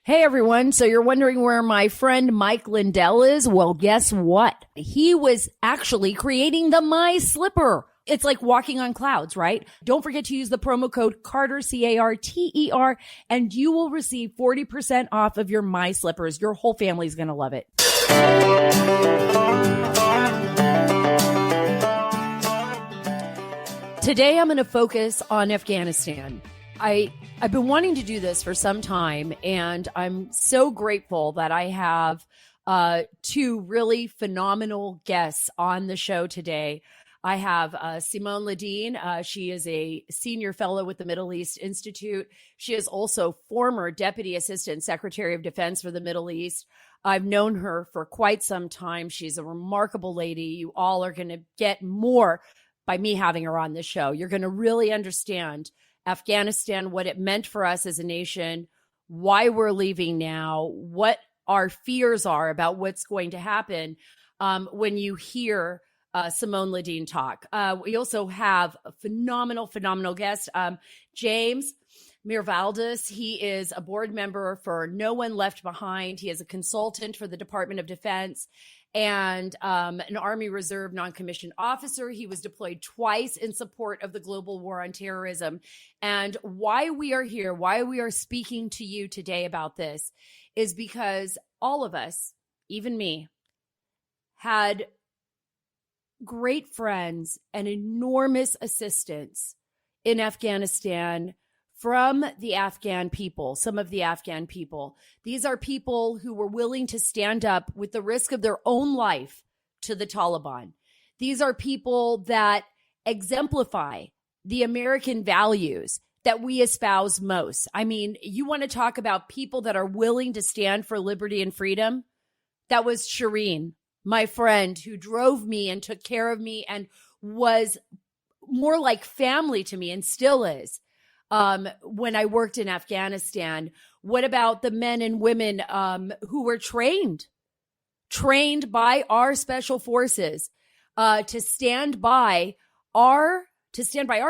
Hey everyone. So you're wondering where my friend Mike Lindell is? Well, guess what? He was actually creating the My Slipper. It's like walking on clouds, right? Don't forget to use the promo code Carter, Carter, and you will receive 40% off of your My Slippers. Your whole family's going to love it. Today, I'm going to focus on Afghanistan. I've been wanting to do this for some time, and I'm so grateful that I have two really phenomenal guests on the show today. I have Simone Ladine. She is a senior fellow with the Middle East Institute. She is also former Deputy Assistant Secretary of Defense for the Middle East. I've known her for quite some time. She's a remarkable lady. You all are going to get more by me having her on this show. You're going to really understand Afghanistan, what it meant for us as a nation, why we're leaving now, what our fears are about what's going to happen when you hear Simone Ladine talk. We also have a phenomenal guest, James Miervaldis. He is a board member for No One Left Behind. He is a consultant for the Department of Defense and an Army Reserve non-commissioned officer. He was deployed twice in support of the global war on terrorism. And why we are here, why we are speaking to you today about this, is because all of us, even me, had great friends and enormous assistance in Afghanistan from the Afghan people, some of the Afghan people. These are people who were willing to stand up with the risk of their own life to the Taliban. These are people that exemplify the American values that we espouse most. I mean, you want to talk about people that are willing to stand for liberty and freedom? That was Shireen, my friend, who drove me and took care of me and was more like family to me and still is. When I worked in Afghanistan. What about the men and women who were trained by our special forces to stand by our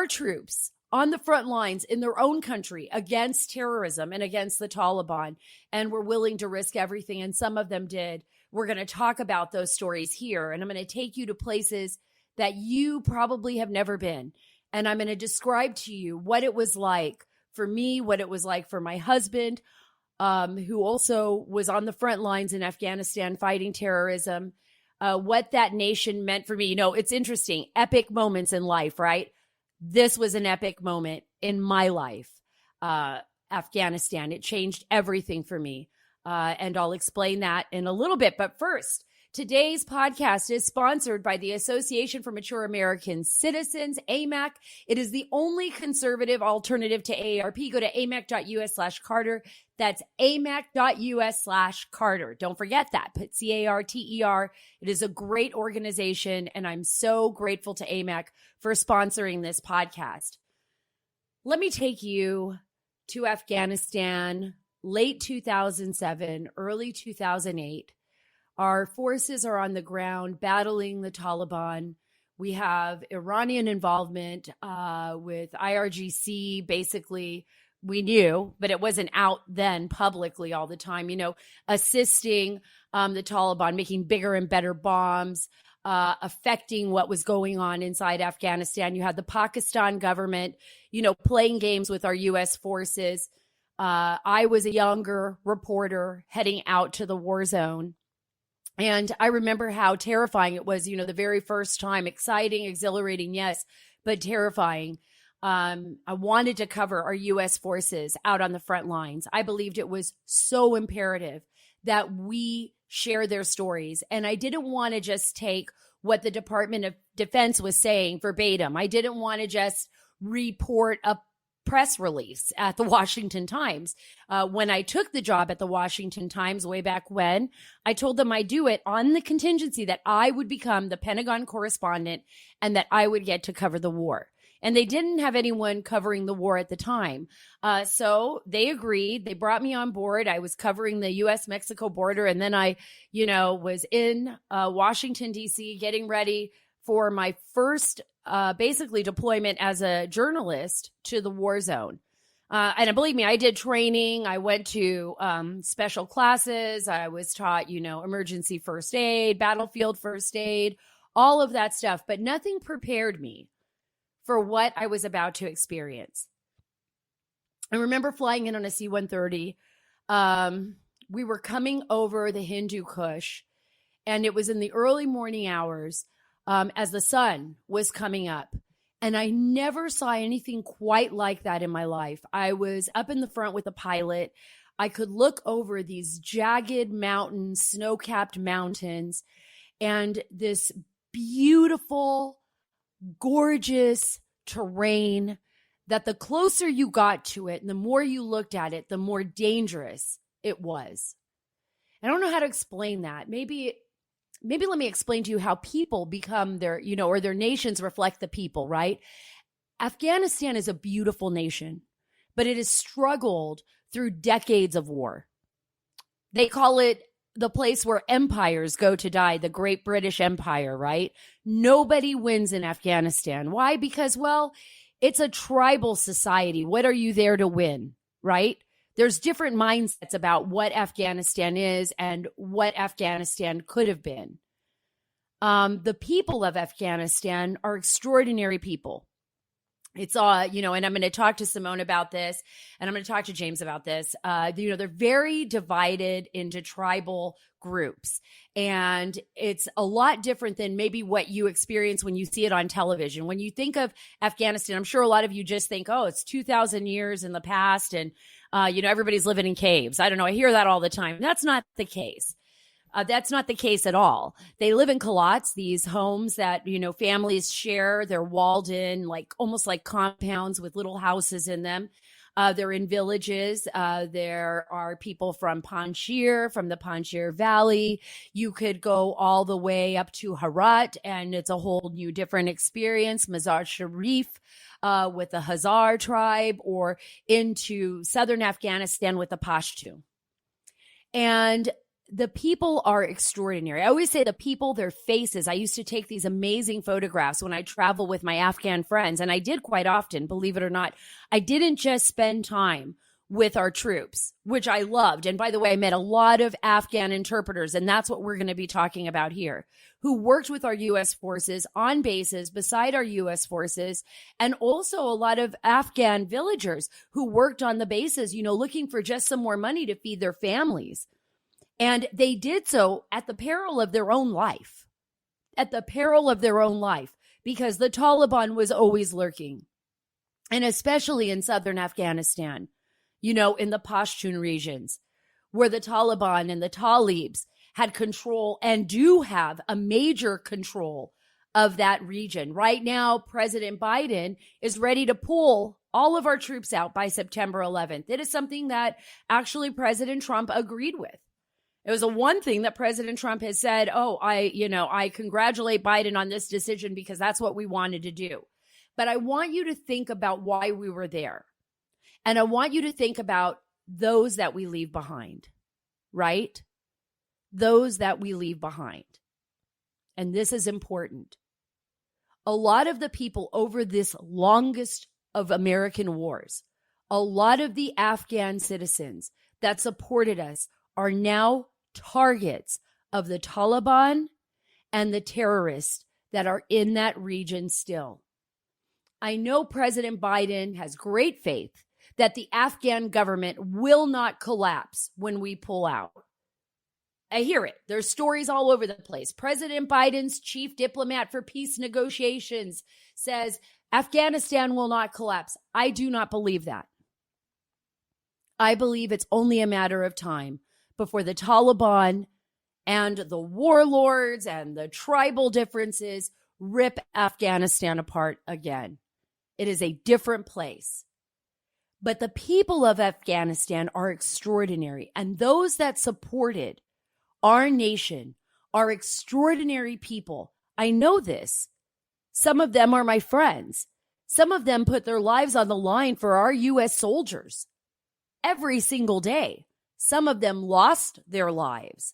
troops on the front lines in their own country against terrorism and against the Taliban, and were willing to risk everything, and some of them did. We're going to talk about those stories here, and I'm going to take you to places that you probably have never been. And I'm going to describe to you what it was like for me, what it was like for my husband, who also was on the front lines in Afghanistan fighting terrorism, what that nation meant for me. You know, it's interesting, epic moments in life, right? This was an epic moment in my life, Afghanistan. It changed everything for me. And I'll explain that in a little bit. But first, today's podcast is sponsored by the Association for Mature American Citizens, AMAC. It is the only conservative alternative to AARP. Go to amac.us/Carter. That's amac.us/Carter. Don't forget that. Put CARTER. It is a great organization, and I'm so grateful to AMAC for sponsoring this podcast. Let me take you to Afghanistan, late 2007, early 2008. Our forces are on the ground battling the Taliban. We have Iranian involvement with IRGC. Basically, we knew, but it wasn't out then publicly all the time, assisting the Taliban, making bigger and better bombs, affecting what was going on inside Afghanistan. You had the Pakistan government, playing games with our U.S. forces. I was a younger reporter heading out to the war zone. And I remember how terrifying it was, the very first time. Exciting, exhilarating, yes, but terrifying. I wanted to cover our U.S. forces out on the front lines. I believed it was so imperative that we share their stories. And I didn't want to just take what the Department of Defense was saying verbatim. I didn't want to just report a press release at the Washington Times. When I took the job at the Washington Times way back when, I told them I'd do it on the contingency that I would become the Pentagon correspondent and that I would get to cover the war. And they didn't have anyone covering the war at the time. So they agreed. They brought me on board. I was covering the U.S.-Mexico border. And then I, was in Washington, D.C., getting ready for my first basically deployment as a journalist to the war zone. And believe me, I did training. I went to special classes. I was taught, emergency first aid, battlefield first aid, all of that stuff. But nothing prepared me for what I was about to experience. I remember flying in on a C-130. We were coming over the Hindu Kush, and it was in the early morning hours as the sun was coming up. And I never saw anything quite like that in my life. I was up in the front with the pilot. I could look over these jagged mountains, snow-capped mountains, and this beautiful, gorgeous terrain that the closer you got to it and the more you looked at it, the more dangerous it was. I don't know how to explain that. Maybe let me explain to you how people become their, or their nations reflect the people, right? Afghanistan is a beautiful nation, but it has struggled through decades of war. They call it the place where empires go to die, the Great British Empire, right? Nobody wins in Afghanistan. Why? Because, it's a tribal society. What are you there to win, right? There's different mindsets about what Afghanistan is and what Afghanistan could have been. The people of Afghanistan are extraordinary people. It's and I'm going to talk to Simone about this, and I'm going to talk to James about this. They're very divided into tribal groups, and it's a lot different than maybe what you experience when you see it on television. When you think of Afghanistan, I'm sure a lot of you just think, oh, it's 2,000 years in the past, and everybody's living in caves. I don't know. I hear that all the time. That's not the case. That's not the case at all. They live in kalats, these homes that, families share. They're walled in, almost like compounds with little houses in them. They're in villages. There are people from Panjshir, from the Panjshir Valley. You could go all the way up to Herat, and it's a whole new different experience. Mazar Sharif with the Hazar tribe, or into southern Afghanistan with the Pashtun. And the people are extraordinary. I always say the people, their faces. I used to take these amazing photographs when I travel with my Afghan friends, and I did quite often, believe it or not. I didn't just spend time with our troops, which I loved. And by the way, I met a lot of Afghan interpreters, and that's what we're going to be talking about here, who worked with our U.S. forces on bases beside our U.S. forces, and also a lot of Afghan villagers who worked on the bases, looking for just some more money to feed their families. And they did so at the peril of their own life, because the Taliban was always lurking. And especially in southern Afghanistan, in the Pashtun regions, where the Taliban and the Talibs had control and do have a major control of that region. Right now, President Biden is ready to pull all of our troops out by September 11th. It is something that actually President Trump agreed with. It was one thing that President Trump has said, I congratulate Biden on this decision because that's what we wanted to do. But I want you to think about why we were there. And I want you to think about those that we leave behind, right? Those that we leave behind. And this is important. A lot of the people over this longest of American wars, a lot of the Afghan citizens that supported us are now targets of the Taliban and the terrorists that are in that region still. I know President Biden has great faith that the Afghan government will not collapse when we pull out. I hear it. There's stories all over the place. President Biden's chief diplomat for peace negotiations says Afghanistan will not collapse. I do not believe that. I believe it's only a matter of time before the Taliban and the warlords and the tribal differences rip Afghanistan apart again. It is a different place. But the people of Afghanistan are extraordinary, and those that supported our nation are extraordinary people. I know this. Some of them are my friends. Some of them put their lives on the line for our U.S. soldiers every single day. Some of them lost their lives,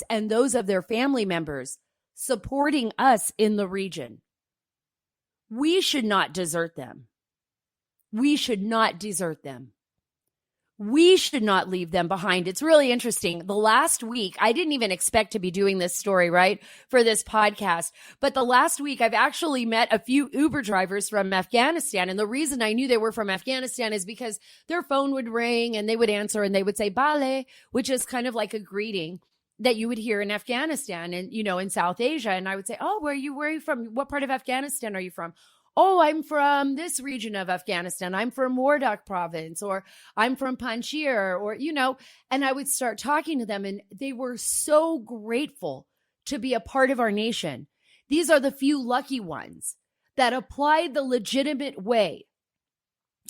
and those of their family members supporting us in the region. We should not desert them. we should not desert them. We should not leave them behind. It's really interesting. The last week, I didn't even expect to be doing this story, right, for this podcast. But the last week, I've actually met a few Uber drivers from Afghanistan. And the reason I knew they were from Afghanistan is because their phone would ring and they would answer and they would say, Bale, which is kind of like a greeting that you would hear in Afghanistan and, in South Asia. And I would say, oh, where are you from? What part of Afghanistan are you from? Oh, I'm from this region of Afghanistan. I'm from Wardak province, or I'm from Panjshir, or, and I would start talking to them, and they were so grateful to be a part of our nation. These are the few lucky ones that applied the legitimate way,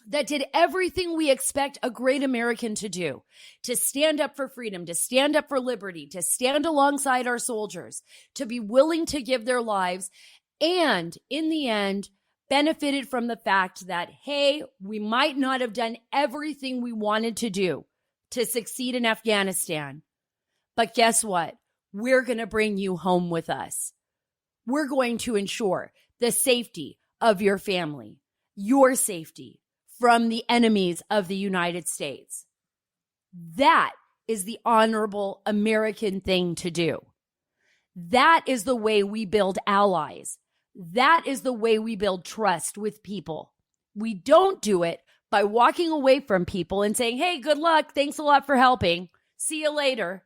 that did everything we expect a great American to do, to stand up for freedom, to stand up for liberty, to stand alongside our soldiers, to be willing to give their lives, and in the end, benefited from the fact that, hey, we might not have done everything we wanted to do to succeed in Afghanistan. But guess what? We're going to bring you home with us. We're going to ensure the safety of your family, your safety from the enemies of the United States. That is the honorable American thing to do. That is the way we build allies. That is the way we build trust with people. We don't do it by walking away from people and saying, hey, good luck. Thanks a lot for helping. See you later.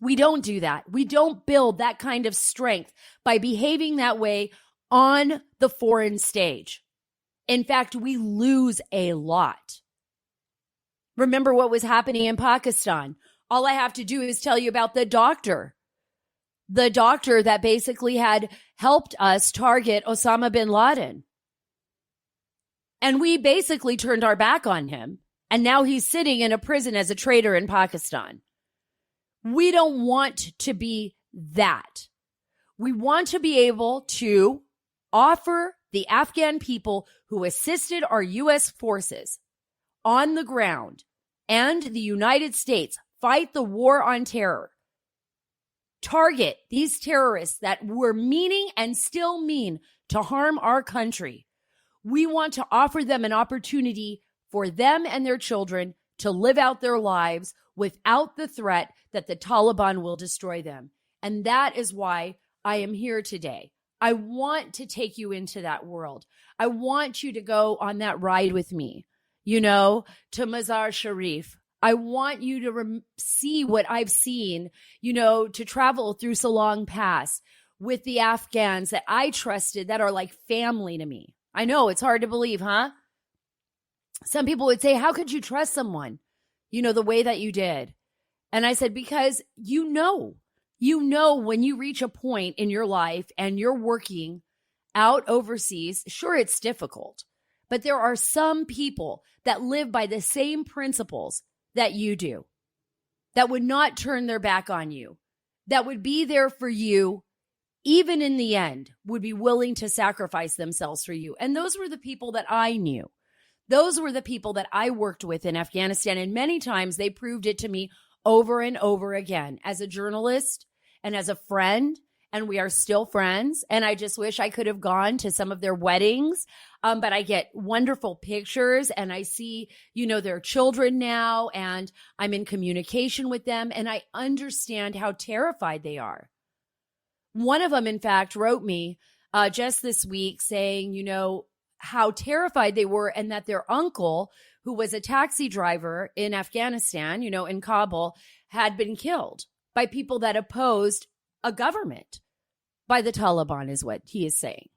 We don't do that. We don't build that kind of strength by behaving that way on the foreign stage. In fact, we lose a lot. Remember what was happening in Pakistan. All I have to do is tell you about the doctor that basically had helped us target Osama bin Laden. And we basically turned our back on him. And now he's sitting in a prison as a traitor in Pakistan. We don't want to be that. We want to be able to offer the Afghan people who assisted our U.S. forces on the ground and the United States fight the war on terror, target these terrorists that were meaning and still mean to harm our country. We want to offer them an opportunity for them and their children to live out their lives without the threat that the Taliban will destroy them. And that is why I am here today. I want to take you into that world. I want you to go on that ride with me, to Mazar Sharif. I want you to see what I've seen, to travel through Salong Pass with the Afghans that I trusted that are like family to me. I know it's hard to believe, huh? Some people would say, how could you trust someone, the way that you did? And I said, because when you reach a point in your life and you're working out overseas, sure, it's difficult, but there are some people that live by the same principles that you do, that would not turn their back on you, that would be there for you, even in the end, would be willing to sacrifice themselves for you. And those were the people that I knew. Those were the people that I worked with in Afghanistan. And many times they proved it to me over and over again as a journalist and as a friend. And we are still friends. And I just wish I could have gone to some of their weddings. But I get wonderful pictures and I see, their children now, and I'm in communication with them and I understand how terrified they are. One of them, in fact, wrote me just this week saying, how terrified they were and that their uncle, who was a taxi driver in Afghanistan, in Kabul, had been killed by people that opposed a government by the Taliban, is what he is saying.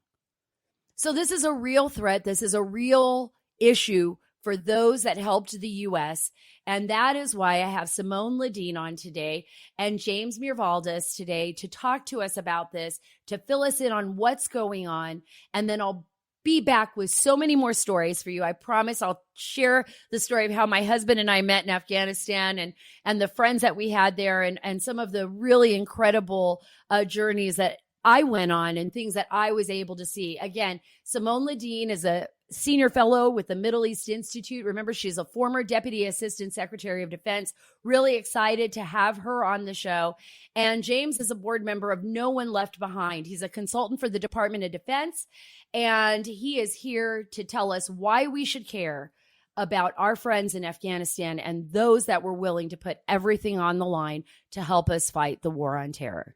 So this is a real threat. This is a real issue for those that helped the U.S. And that is why I have Simone Ladine on today and James Miervaldis today to talk to us about this, to fill us in on what's going on. And then I'll be back with so many more stories for you. I promise I'll share the story of how my husband and I met in Afghanistan and the friends that we had there and some of the really incredible journeys that I went on and things that I was able to see. Again, Simone Ladine is a senior fellow with the Middle East Institute. Remember, she's a former Deputy Assistant Secretary of Defense. Really excited to have her on the show. And James is a board member of No One Left Behind. He's a consultant for the Department of Defense, and he is here to tell us why we should care about our friends in Afghanistan and those that were willing to put everything on the line to help us fight the war on terror.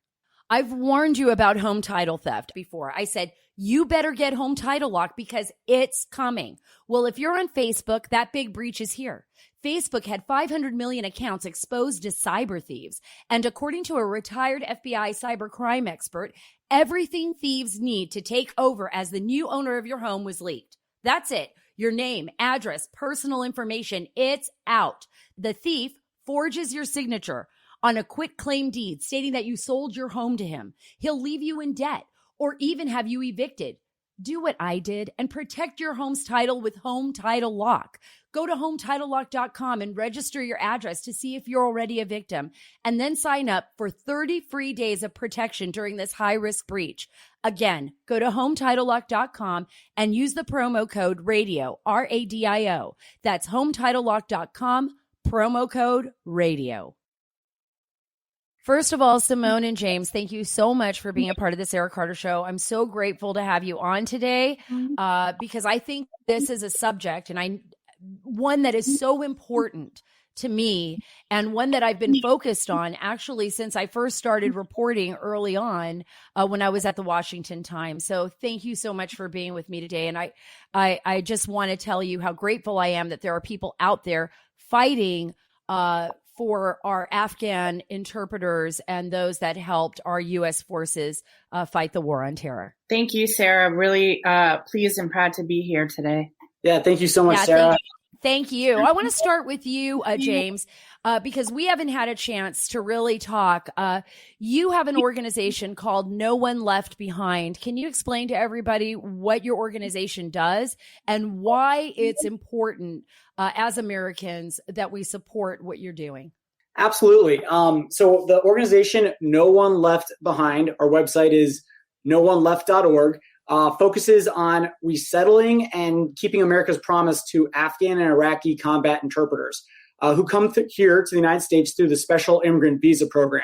I've warned you about home title theft before. I said, you better get home title lock because it's coming. Well, if you're on Facebook, that big breach is here. Facebook had 500 million accounts exposed to cyber thieves. And according to a retired FBI cybercrime expert, everything thieves need to take over as the new owner of your home was leaked. That's it. Your name, address, personal information, it's out. The thief forges your signature on a quit claim deed stating that you sold your home to him. He'll leave you in debt or even have you evicted. Do what I did and protect your home's title with Home Title Lock. Go to HometitleLock.com and register your address to see if you're already a victim, and then sign up for 30 free days of protection during this high-risk breach. Again, go to HometitleLock.com and use the promo code RADIO, RADIO. That's HometitleLock.com, promo code RADIO. First of all, Simone and James, thank you so much for being a part of the Sara Carter Show. I'm so grateful to have you on today because I think this is a subject and one that is so important to me and one that I've been focused on actually since I first started reporting early on when I was at the Washington Times. So thank you so much for being with me today. And I just want to tell you how grateful I am that there are people out there fighting for our Afghan interpreters and those that helped our U.S. forces fight the war on terror. Thank you, Sara. Really pleased and proud to be here today. Yeah, thank you so much, Sara. Thank you. I want to start with you, James, because we haven't had a chance to really talk. You have an organization called No One Left Behind. Can you explain to everybody what your organization does and why it's important as Americans that we support what you're doing? Absolutely. So the organization No One Left Behind, our website is nooneleft.org, focuses on resettling and keeping America's promise to Afghan and Iraqi combat interpreters who come here to the United States through the Special Immigrant Visa Program.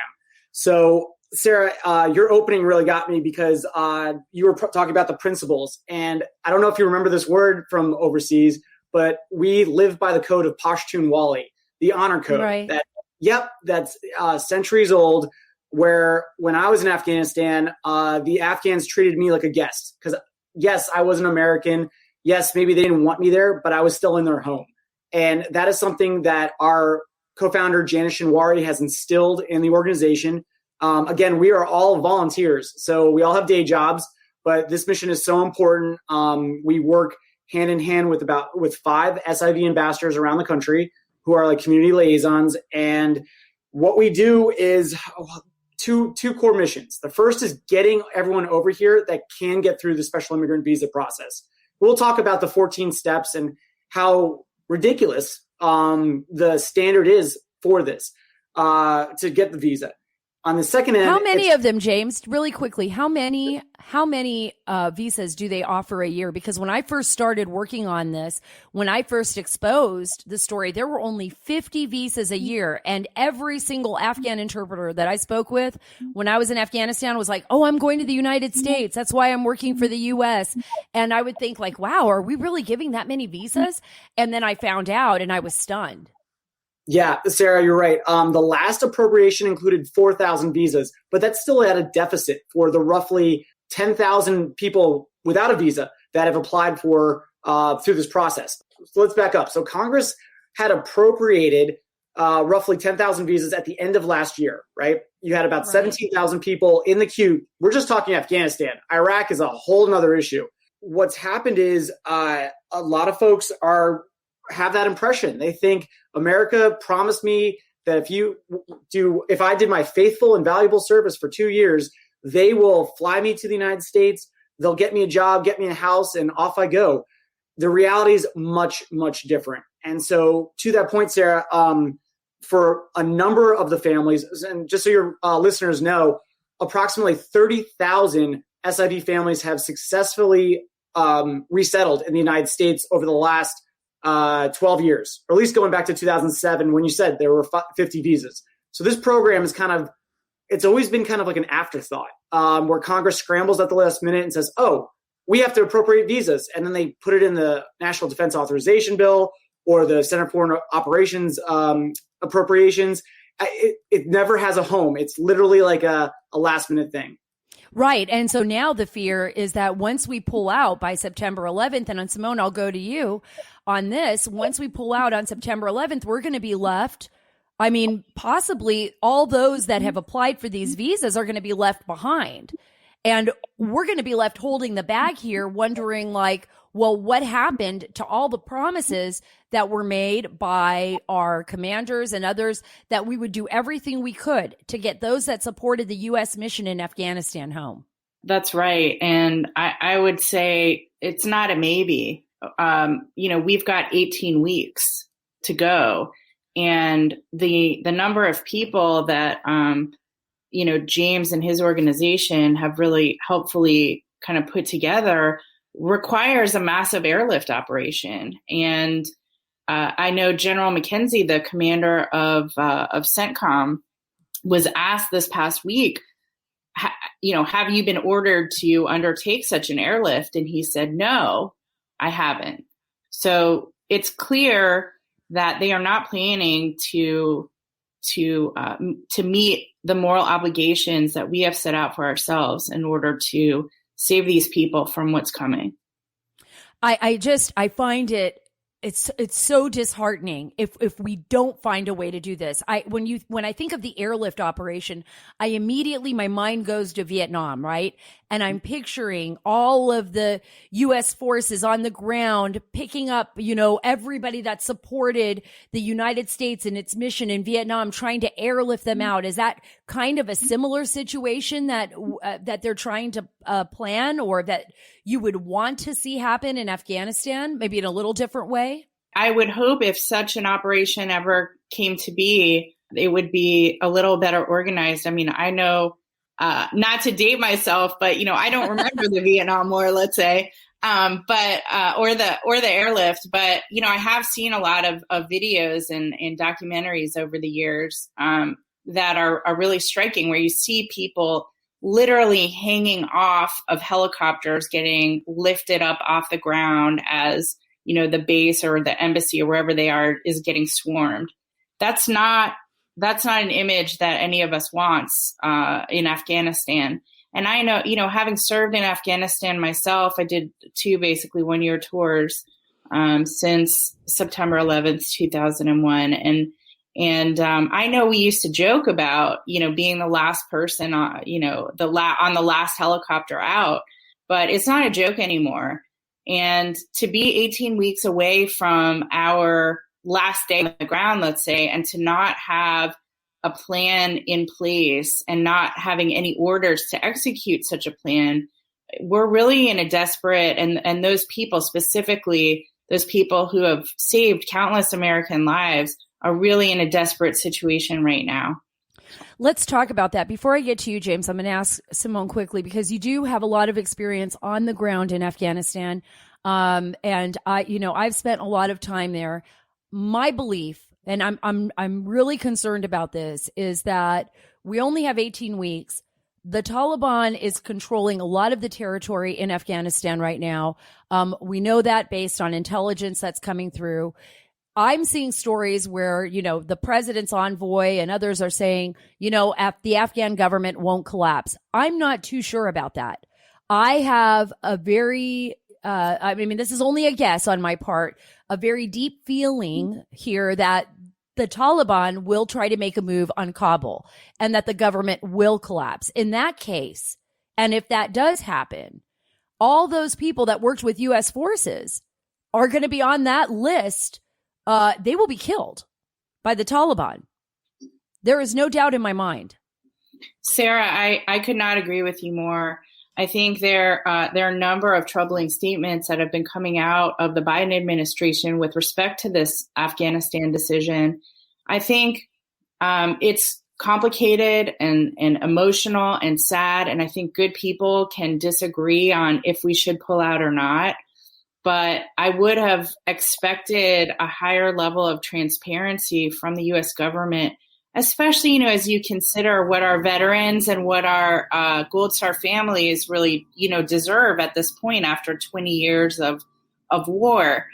So, Sara, your opening really got me because you were talking about the principles. And I don't know if you remember this word from overseas, but we live by the code of Pashtunwali, the honor code. Right. That's centuries old, where when I was in Afghanistan, the Afghans treated me like a guest. Because, yes, I was an American. Yes, maybe they didn't want me there, but I was still in their home. And that is something that our co-founder, Janice Shinwari, has instilled in the organization. Again, we are all volunteers, so we all have day jobs, but this mission is so important. We work hand in hand with 5 SIV ambassadors around the country who are like community liaisons. And what we do is two core missions. The first is getting everyone over here that can get through the special immigrant visa process. We'll talk about the 14 steps and how ridiculous the standard is for this to get the visa. On the second end, how many of them, James? Really quickly, how many visas do they offer a year? Because when I first started working on this, when I first exposed the story, there were only 50 visas a year, and every single Afghan interpreter that I spoke with when I was in Afghanistan was like, "Oh, I'm going to the United States. That's why I'm working for the U.S." And I would think like, "Wow, are we really giving that many visas?" And then I found out, and I was stunned. Yeah, Sara, you're right. The last appropriation included 4,000 visas, but that's still at a deficit for the roughly 10,000 people without a visa that have applied for through this process. So let's back up. So Congress had appropriated roughly 10,000 visas at the end of last year, right? You had about 17,000 people in the queue. We're just talking Afghanistan. Iraq is a whole nother issue. What's happened is a lot of folks have that impression. They think America promised me that if I did my faithful and valuable service for 2 years, they will fly me to the United States. They'll get me a job, get me a house, and off I go. The reality is much, much different. And so to that point, Sara, for a number of the families, and just so your listeners know, approximately 30,000 SIV families have successfully resettled in the United States over the last 12 years, or at least going back to 2007 when you said there were 50 visas. So this program is it's always been kind of like an afterthought where Congress scrambles at the last minute and says, oh, we have to appropriate visas. And then they put it in the National Defense Authorization Bill or the Center for Foreign Operations appropriations. It never has a home. It's literally like a last minute thing. Right. And so now the fear is that once we pull out by September 11th, and on Simone, I'll go to you on this. Once we pull out on September 11th, we're going to be left. I mean, possibly all those that have applied for these visas are going to be left behind. And we're going to be left holding the bag here, wondering like, well, what happened to all the promises that were made by our commanders and others that we would do everything we could to get those that supported the U.S. mission in Afghanistan home? That's right. And I would say it's not a maybe. We've got 18 weeks to go. And the number of people that, James and his organization have really helpfully kind of put together requires a massive airlift operation. And I know General McKenzie, the commander of CENTCOM, was asked this past week, have you been ordered to undertake such an airlift? And he said, no, I haven't. So it's clear that they are not planning to meet the moral obligations that we have set out for ourselves in order to save these people from what's coming. I find it's so disheartening if we don't find a way to do this. When I think of the airlift operation, my mind goes to Vietnam, right? And I'm picturing all of the U.S. forces on the ground picking up, everybody that supported the United States and its mission in Vietnam, trying to airlift them out. Is that kind of a similar situation that they're trying to plan, or that you would want to see happen in Afghanistan, maybe in a little different way? I would hope if such an operation ever came to be, it would be a little better organized. I mean, I know, not to date myself, but, I don't remember the Vietnam War, let's say, or the airlift. But, I have seen a lot of videos and documentaries over the years that are really striking, where you see people literally hanging off of helicopters, getting lifted up off the ground as, the base or the embassy or wherever they are is getting swarmed. That's not an image that any of us wants in Afghanistan. And I know, having served in Afghanistan myself, I did 2 basically 1-year tours since September 11th, 2001. And I know we used to joke about, being the last person, on the last helicopter out, but it's not a joke anymore. And to be 18 weeks away from our last day on the ground, let's say, and to not have a plan in place and not having any orders to execute such a plan, we're really in a desperate, and those people, specifically those people who have saved countless American lives, are really in a desperate situation right now. Let's talk about that. Before I get to you, James, I'm going to ask Simone quickly, because you do have a lot of experience on the ground in Afghanistan. And I've spent a lot of time there. My belief, and I'm really concerned about this, is that we only have 18 weeks. The Taliban is controlling a lot of the territory in Afghanistan right now. We know that based on intelligence that's coming through. I'm seeing stories where, the president's envoy and others are saying, the Afghan government won't collapse. I'm not too sure about that. I have a very, this is only a guess on my part, a very deep feeling here that the Taliban will try to make a move on Kabul and that the government will collapse. In that case, and if that does happen, all those people that worked with U.S. forces are going to be on that list. They will be killed by the Taliban. There is no doubt in my mind. Sara, I could not agree with you more. I think there are a number of troubling statements that have been coming out of the Biden administration with respect to this Afghanistan decision. I think it's complicated and emotional and sad. And I think good people can disagree on if we should pull out or not. But I would have expected a higher level of transparency from the U.S. government, especially, as you consider what our veterans and what our Gold Star families really, deserve at this point after 20 years of war.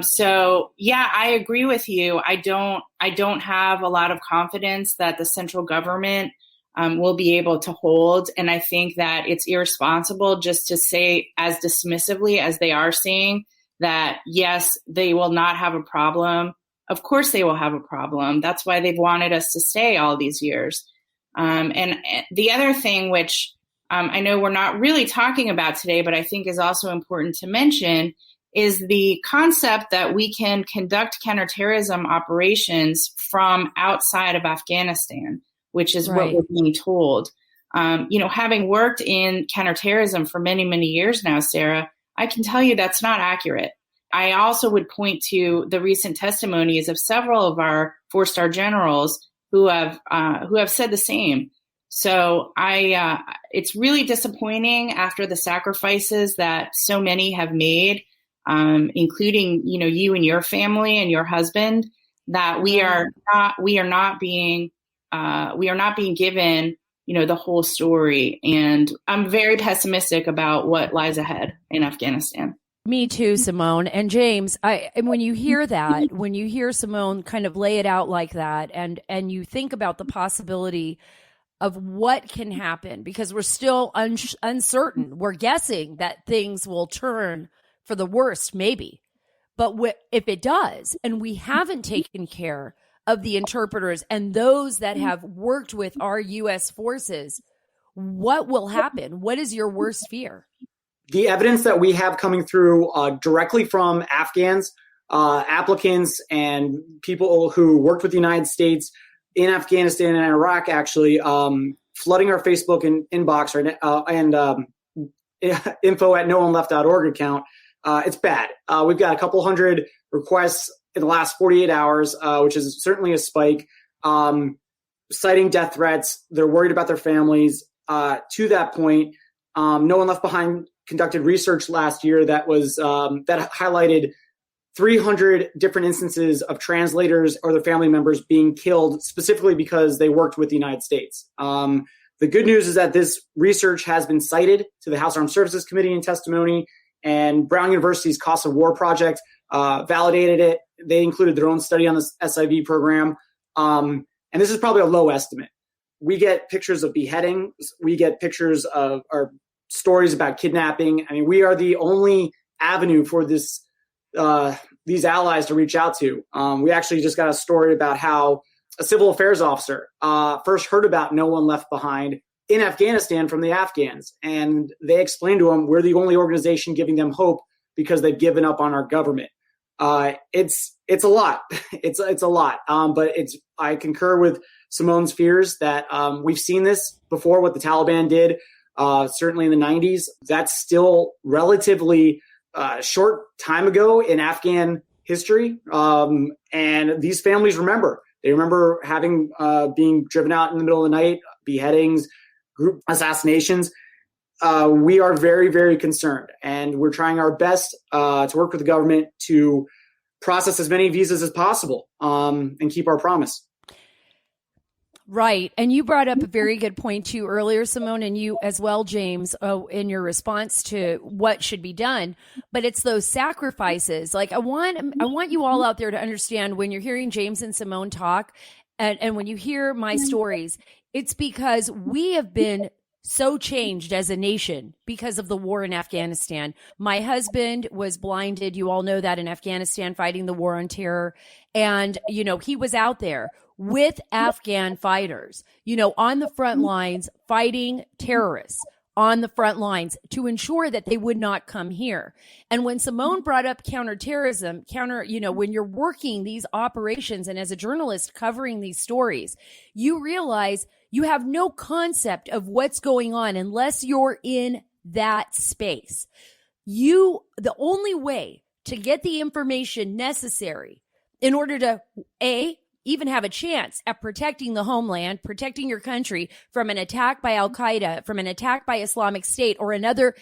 So yeah, I agree with you. I don't have a lot of confidence that the central government will be able to hold. And I think that it's irresponsible just to say as dismissively as they are saying that, yes, they will not have a problem. Of course they will have a problem. That's why they've wanted us to stay all these years. And the other thing, which I know we're not really talking about today, but I think is also important to mention, is the concept that we can conduct counterterrorism operations from outside of Afghanistan, which is what we're being told. Having worked in counterterrorism for many, many years now, Sarah, I can tell you that's not accurate. I also would point to the recent testimonies of several of our 4-star generals who have said the same. So it's really disappointing after the sacrifices that so many have made, including you and your family and your husband, that we are not being given the whole story. And I'm very pessimistic about what lies ahead in Afghanistan. Me too, Simone. And James, and when you hear that, when you hear Simone kind of lay it out like that, and you think about the possibility of what can happen, because we're still uncertain. We're guessing that things will turn for the worst, maybe. But if it does, and we haven't taken care of the interpreters and those that have worked with our U.S. forces, what will happen? What is your worst fear? The evidence that we have coming through directly from Afghans, applicants, and people who worked with the United States in Afghanistan and Iraq, actually, flooding our Facebook inbox and info at nooneLeft.org account. It's bad. We've got a couple hundred requests in the last 48 hours, which is certainly a spike, citing death threats. They're worried about their families. To that point, No One Left Behind conducted research last year that was that highlighted 300 different instances of translators or their family members being killed specifically because they worked with the United States. The good news is that this research has been cited to the House Armed Services Committee in testimony, and Brown University's Cost of War project validated it. They included their own study on this SIV program. And this is probably a low estimate. We get pictures of beheadings. We get pictures of our stories about kidnapping. I mean, we are the only avenue for these allies to reach out to. We actually just got a story about how a civil affairs officer first heard about No One Left Behind in Afghanistan from the Afghans. And they explained to him, we're the only organization giving them hope because they've given up on our government. It's a lot. It's a lot. But I concur with Simone's fears that we've seen this before, what the Taliban did, certainly in the 90s. That's still relatively short time ago in Afghan history. And these families remember. They remember having being driven out in the middle of the night, beheadings, group assassinations. We are very, very concerned, and we're trying our best to work with the government to process as many visas as possible and keep our promise. Right. And you brought up a very good point too earlier, Simone, and you as well, James, in your response to what should be done. But it's those sacrifices. Like I want you all out there to understand, when you're hearing James and Simone talk, and when you hear my stories, it's because we have been so changed as a nation because of the war in Afghanistan. My husband was blinded. You all know that, in Afghanistan, fighting the war on terror. And, he was out there with Afghan fighters, on the front lines, fighting terrorists on the front lines to ensure that they would not come here. And when Simone brought up counterterrorism, when you're working these operations and as a journalist covering these stories, you realize you have no concept of what's going on unless you're in that space. The only way to get the information necessary in order to, A, even have a chance at protecting the homeland, protecting your country from an attack by Al Qaeda, from an attack by Islamic State or another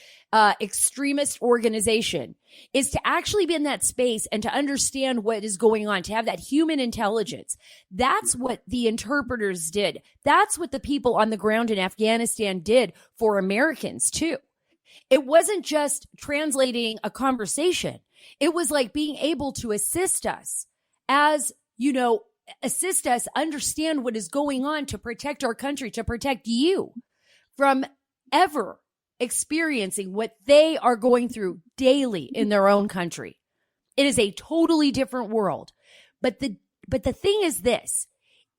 extremist organization, is to actually be in that space and to understand what is going on, to have that human intelligence. That's what the interpreters did. That's what the people on the ground in Afghanistan did for Americans too. It wasn't just translating a conversation. It was like being able to assist us assist us understand what is going on to protect our country, to protect you from ever experiencing what they are going through daily in their own country. It is a totally different world. But the thing is this,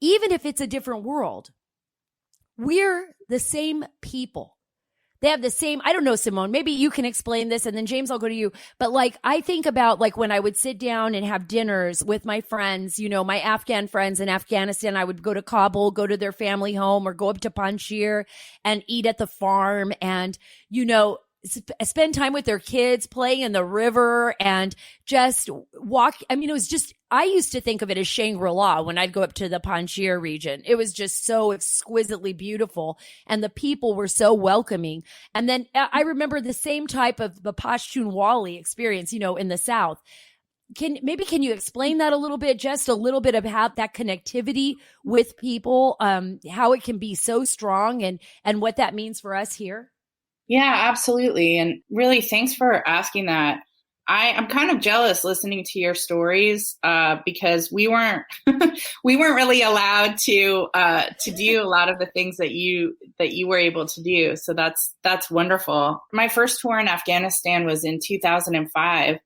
even if it's a different world, we're the same people. They have the same, I don't know, Simone, maybe you can explain this, and then James, I'll go to you. But like, I think about like when I would sit down and have dinners with my friends, my Afghan friends in Afghanistan, I would go to Kabul, go to their family home, or go up to Panjshir and eat at the farm and, spend time with their kids, playing in the river and just walk. I mean, it was just, I used to think of it as Shangri-La when I'd go up to the Panjshir region. It was just so exquisitely beautiful and the people were so welcoming. And then I remember the same type of the Pashtunwali experience, in the South. Can you explain that a little bit, just a little bit about that connectivity with people, how it can be so strong and what that means for us here? Yeah, absolutely. And really, thanks for asking that. I'm kind of jealous listening to your stories because we weren't really allowed to do a lot of the things that you were able to do. So that's wonderful. My first tour in Afghanistan was in 2005,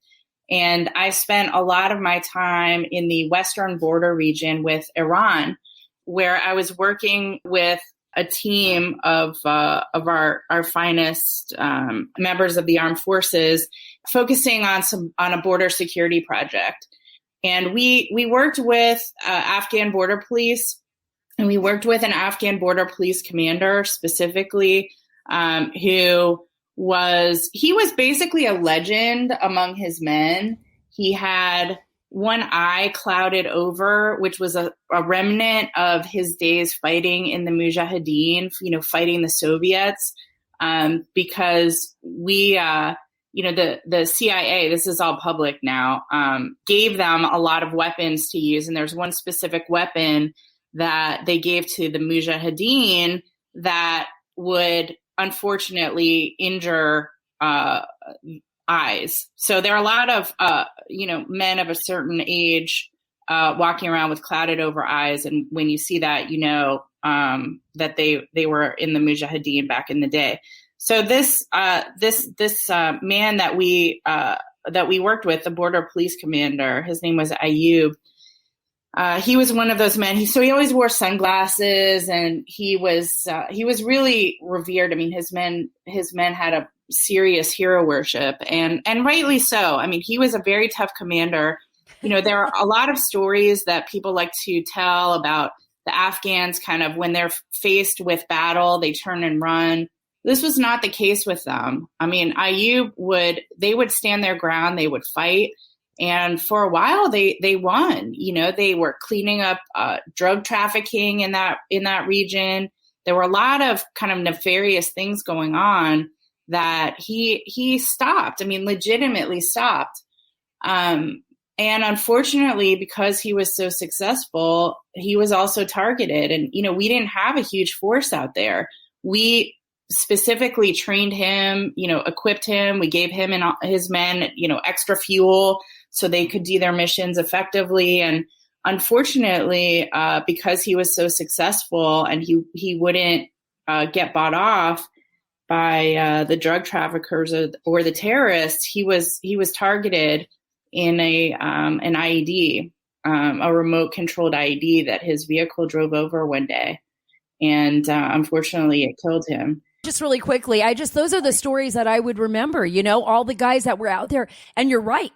and I spent a lot of my time in the western border region with Iran, where I was working with a team of our finest members of the armed forces, focusing on a border security project. And we worked with Afghan border police, and we worked with an Afghan border police commander specifically, who was basically a legend among his men. He had one eye clouded over, which was a remnant of his days fighting in the Mujahideen, fighting the Soviets, because we, the CIA, this is all public now, gave them a lot of weapons to use. And there's one specific weapon that they gave to the Mujahideen that would unfortunately injure eyes. So there are a lot of, men of a certain age walking around with clouded over eyes. And when you see that, that they were in the Mujahideen back in the day. So this man that we worked with, the border police commander, his name was Ayub. He was one of those men. He always wore sunglasses, and he was really revered. I mean, his men had a serious hero worship, and rightly so. I mean, he was a very tough commander. There are a lot of stories that people like to tell about the Afghans, kind of when they're faced with battle, they turn and run. This was not the case with them. I mean, they would stand their ground, they would fight. And for a while they won. They were cleaning up drug trafficking in that region. There were a lot of kind of nefarious things going on that he stopped. I mean, legitimately stopped. And unfortunately, because he was so successful, he was also targeted. And, we didn't have a huge force out there. We specifically trained him, equipped him. We gave him and his men, extra fuel so they could do their missions effectively. And unfortunately, because he was so successful and he wouldn't get bought off by the drug traffickers or the terrorists, he was targeted in an IED, a remote controlled IED that his vehicle drove over one day. And unfortunately, it killed him. Just really quickly, those are the stories that I would remember, all the guys that were out there. And you're right.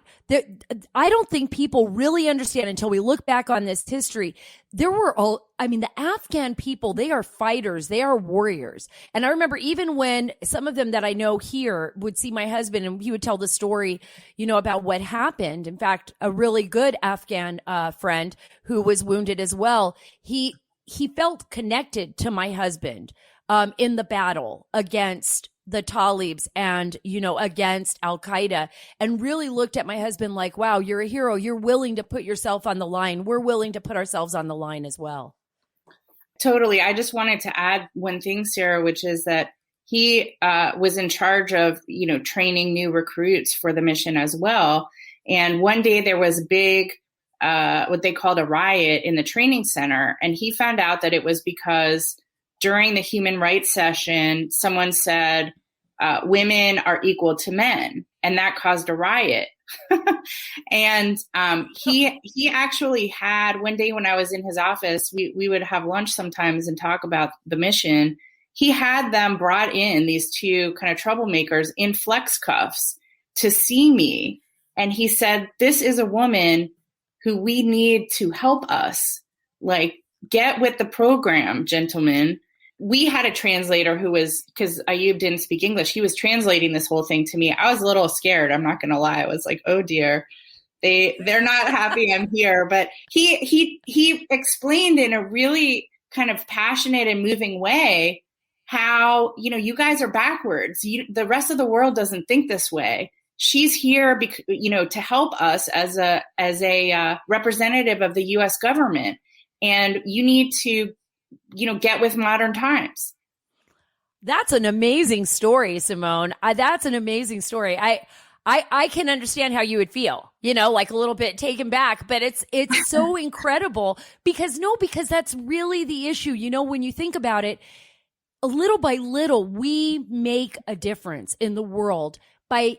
I don't think people really understand until we look back on this history. The Afghan people, they are fighters. They are warriors. And I remember even when some of them that I know here would see my husband and he would tell the story, about what happened. In fact, a really good Afghan friend who was wounded as well, he felt connected to my husband in the battle against the Talibs and, against Al-Qaeda, and really looked at my husband like, wow, you're a hero. You're willing to put yourself on the line. We're willing to put ourselves on the line as well. Totally. I just wanted to add one thing, Sarah, which is that he was in charge of, training new recruits for the mission as well. And one day there was a big, what they called a riot in the training center. And he found out that it was because during the human rights session, someone said, women are equal to men, and that caused a riot. And he actually had, one day when I was in his office, we would have lunch sometimes and talk about the mission. He had them brought in, these two kind of troublemakers, in flex cuffs to see me. And he said, this is a woman who we need to help us. Like, get with the program, gentlemen. We had a translator who was, because Ayub didn't speak English, he was translating this whole thing to me. I was a little scared. I'm not going to lie. I was like, oh dear, they're not happy I'm here. But he explained in a really kind of passionate and moving way how, you guys are backwards. The rest of the world doesn't think this way. She's here, to help us as a representative of the U.S. government. And you need to, get with modern times. That's an amazing story, Simone. That's an amazing story. I can understand how you would feel, like a little bit taken back, but it's so incredible because that's really the issue. When you think about it, little by little, we make a difference in the world by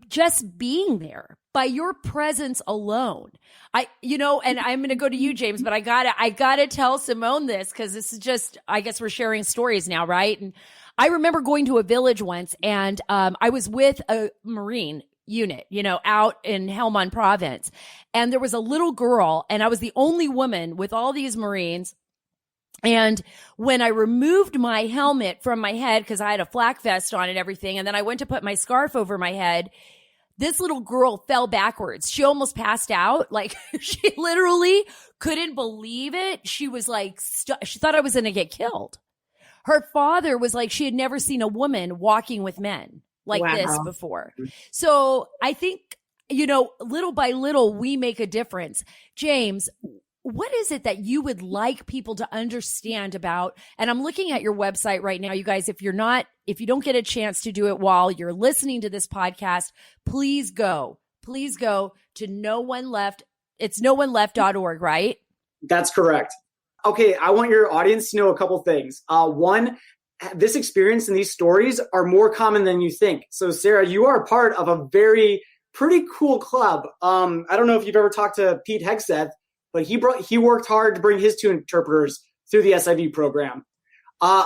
just being there, by your presence alone. And I'm going to go to you, James, but I gotta tell Simone this, because this is just, I guess we're sharing stories now, right? And I remember going to a village once, and I was with a Marine unit, out in Helmand province. And there was a little girl, and I was the only woman with all these Marines. And when I removed my helmet from my head, because I had a flak vest on and everything, and then I went to put my scarf over my head, this little girl fell backwards. She almost passed out. Like, she literally couldn't believe it. She was like, she thought I was going to get killed. Her father was like, she had never seen a woman walking with men like this before. So I think, little by little, we make a difference. James, what is it that you would like people to understand about? And I'm looking at your website right now, you guys. If you don't get a chance to do it while you're listening to this podcast, please go to No One Left. It's nooneleft.org, right? That's correct. Okay. I want your audience to know a couple things. One, this experience and these stories are more common than you think. So Sarah, you are a part of a pretty cool club. I don't know if you've ever talked to Pete Hegseth, but he worked hard to bring his two interpreters through the SIV program.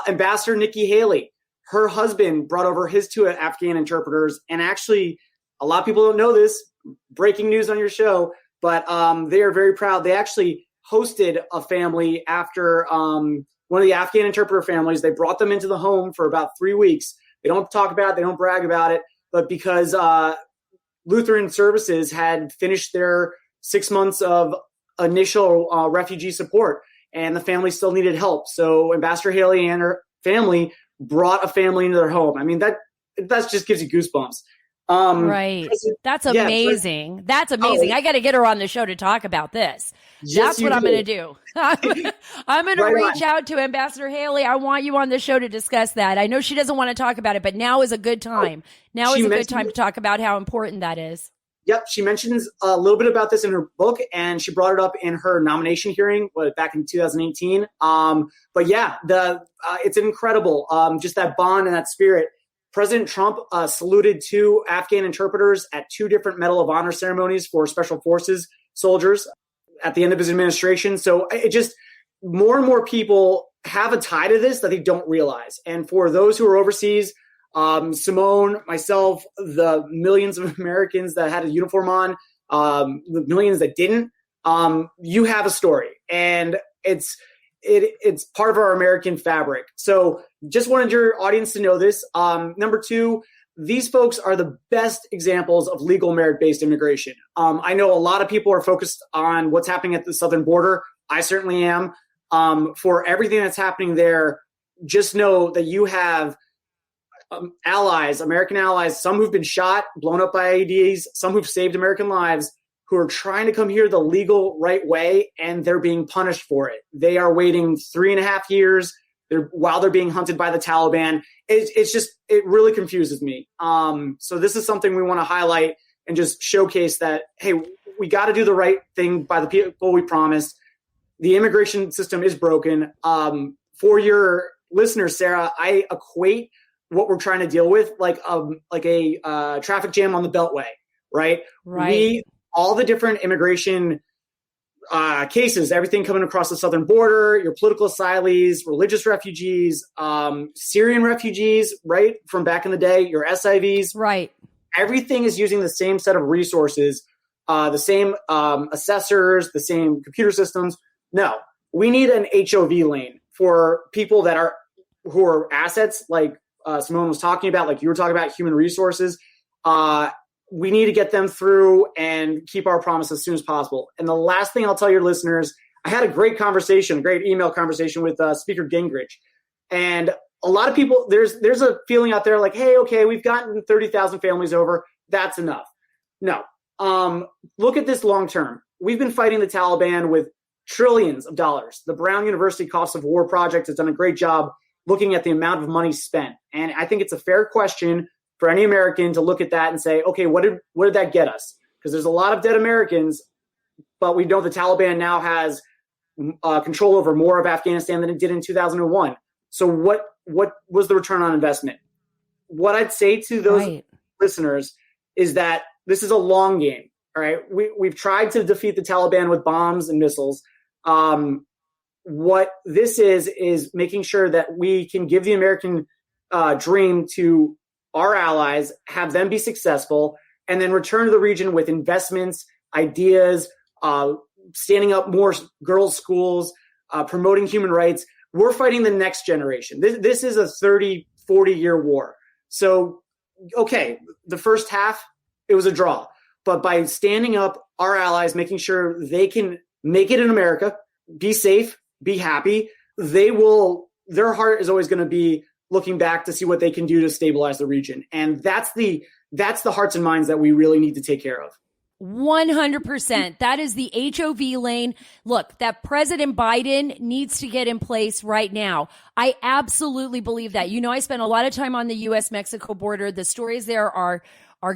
Ambassador Nikki Haley, her husband brought over his two Afghan interpreters. And actually, a lot of people don't know this, breaking news on your show, but they are very proud. They actually hosted a family after one of the Afghan interpreter families. They brought them into the home for about 3 weeks. They don't talk about it. They don't brag about it. But because Lutheran Services had finished their 6 months of initial refugee support, and the family still needed help. So Ambassador Haley and her family brought a family into their home. I mean, that just gives you goosebumps. Right. That's amazing. That's amazing. I got to get her on the show to talk about this. That's what I'm going to do. I'm going to reach out to Ambassador Haley. I want you on the show to discuss that. I know she doesn't want to talk about it, but now is a good time. Now is a good time to talk about how important that is. Yep, she mentions a little bit about this in her book, and she brought it up in her nomination hearing back in 2018. But yeah, it's incredible, just that bond and that spirit. President Trump saluted two Afghan interpreters at two different Medal of Honor ceremonies for Special Forces soldiers at the end of his administration. So it just more and more people have a tie to this that they don't realize. And for those who are overseas, Simone, myself, the millions of Americans that had a uniform on, the millions that didn't, you have a story, and it's part of our American fabric. So just wanted your audience to know this. Number two, these folks are the best examples of legal merit-based immigration. I know a lot of people are focused on what's happening at the southern border. I certainly am. For everything that's happening there, just know that you have allies, American allies, some who've been shot, blown up by IEDs, some who've saved American lives, who are trying to come here the legal right way, and they're being punished for it. They are waiting 3.5 years while they're being hunted by the Taliban. It really confuses me. So this is something we want to highlight and just showcase that, hey, we got to do the right thing by the people we promised. The immigration system is broken. For your listeners, Sarah, I equate what we're trying to deal with like a traffic jam on the Beltway, right? Right. All the different immigration cases, everything coming across the southern border, your political asylees, religious refugees, Syrian refugees, right, from back in the day, your SIVs. Right. Everything is using the same set of resources, the same assessors, the same computer systems. No, we need an HOV lane for people who are assets, like Simone was talking about, like you were talking about, human resources. We need to get them through and keep our promise as soon as possible. And the last thing I'll tell your listeners, I had a great email conversation with Speaker Gingrich. And a lot of people, there's a feeling out there like, hey, okay, we've gotten 30,000 families over. That's enough. No. Look at this long term. We've been fighting the Taliban with trillions of dollars. The Brown University Cost of War Project has done a great job looking at the amount of money spent. And I think it's a fair question for any American to look at that and say, okay, what did that get us? Because there's a lot of dead Americans, but we know the Taliban now has control over more of Afghanistan than it did in 2001. So what was the return on investment? What I'd say to those listeners is that this is a long game. All right, we've tried to defeat the Taliban with bombs and missiles. What this is making sure that we can give the American dream to our allies, have them be successful, and then return to the region with investments, ideas, standing up more girls' schools, promoting human rights. We're fighting the next generation. This is a 30, 40-year war. So, okay, the first half, it was a draw. But by standing up our allies, making sure they can make it in America, be safe, be happy, their heart is always going to be looking back to see what they can do to stabilize the region. And that's the hearts and minds that we really need to take care of. 100%. That is the HOV lane. Look, that President Biden needs to get in place right now. I absolutely believe that. You know, I spent a lot of time on the U.S.-Mexico border. The stories there are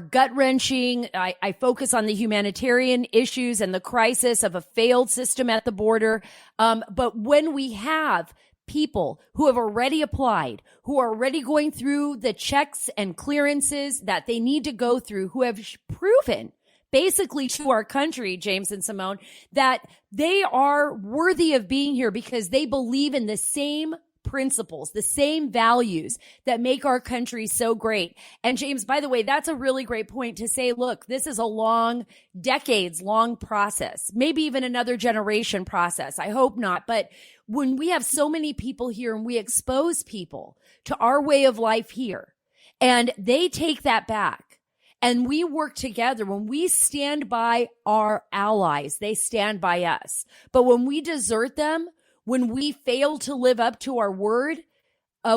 gut-wrenching. I focus on the humanitarian issues and the crisis of a failed system at the border. But when we have people who have already applied, who are already going through the checks and clearances that they need to go through, who have proven basically to our country, James and Simone, that they are worthy of being here because they believe in the same principles, the same values that make our country so great. And James, by the way, that's a really great point to say, look, this is a decades long process, maybe even another generation process. I hope not. But when we have so many people here and we expose people to our way of life here, and they take that back, and we work together, when we stand by our allies, they stand by us. But when we desert them, when we fail to live up to our word,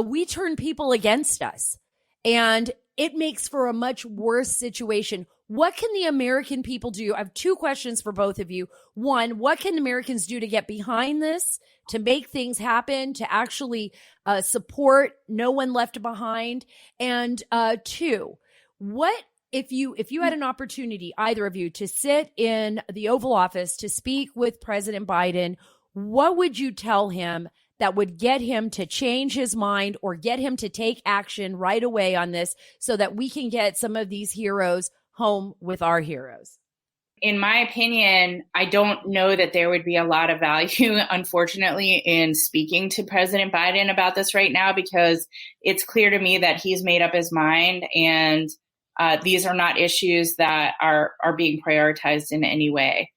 we turn people against us. And it makes for a much worse situation. What can the American people do? I have two questions for both of you. One, what can Americans do to get behind this, to make things happen, to actually support No One Left Behind? And two, what if you had an opportunity, either of you, to sit in the Oval Office to speak with President Biden, what would you tell him that would get him to change his mind or get him to take action right away on this so that we can get some of these heroes home with our heroes? In my opinion, I don't know that there would be a lot of value, unfortunately, in speaking to President Biden about this right now, because it's clear to me that he's made up his mind, and these are not issues that are being prioritized in any way.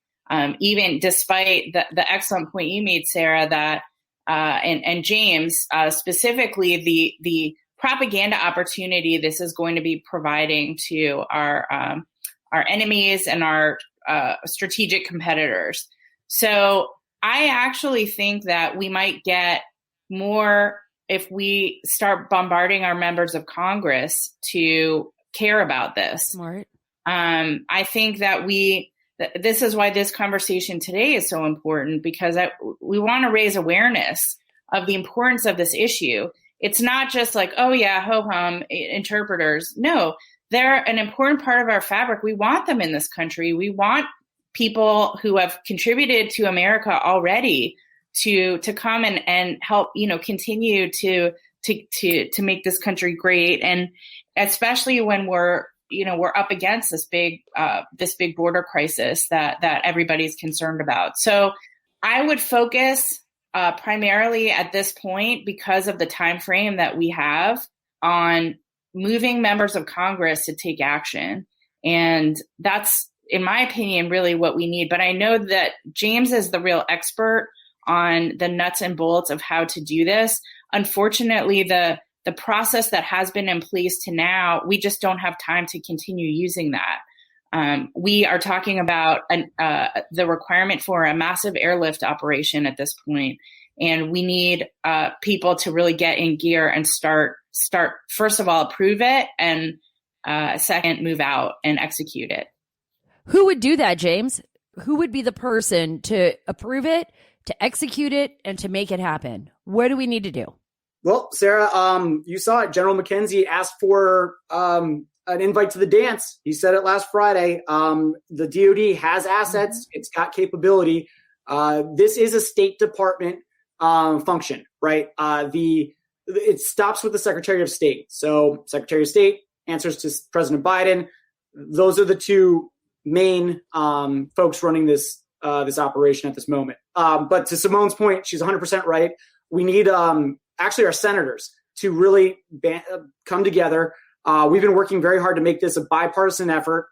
Even despite the excellent point you made, Sarah, that and James, specifically the propaganda opportunity this is going to be providing to our enemies and our strategic competitors. So I actually think that we might get more if we start bombarding our members of Congress to care about this. Smart. I think that this is why this conversation today is so important, because we want to raise awareness of the importance of this issue. It's not just like, oh yeah, ho-hum, interpreters. No, they're an important part of our fabric. We want them in this country. We want people who have contributed to America already to come and help, continue to make this country great. And especially when we're up against this big border crisis that everybody's concerned about. So I would focus primarily at this point, because of the time frame that we have, on moving members of Congress to take action. And that's, in my opinion, really what we need. But I know that James is the real expert on the nuts and bolts of how to do this. Unfortunately, the process that has been in place to now, we just don't have time to continue using that. We are talking about the requirement for a massive airlift operation at this point, and we need people to really get in gear and start. First of all, approve it, and second, move out and execute it. Who would do that, James? Who would be the person to approve it, to execute it, and to make it happen? What do we need to do? Well, Sarah, you saw it. General McKenzie asked for an invite to the dance. He said it last Friday. The DoD has assets. It's got capability. This is a State Department function, right? It stops with the Secretary of State. So Secretary of State answers to President Biden. Those are the two main folks running this operation at this moment. But to Simone's point, she's 100% right. We need actually our senators to really come together. We've been working very hard to make this a bipartisan effort.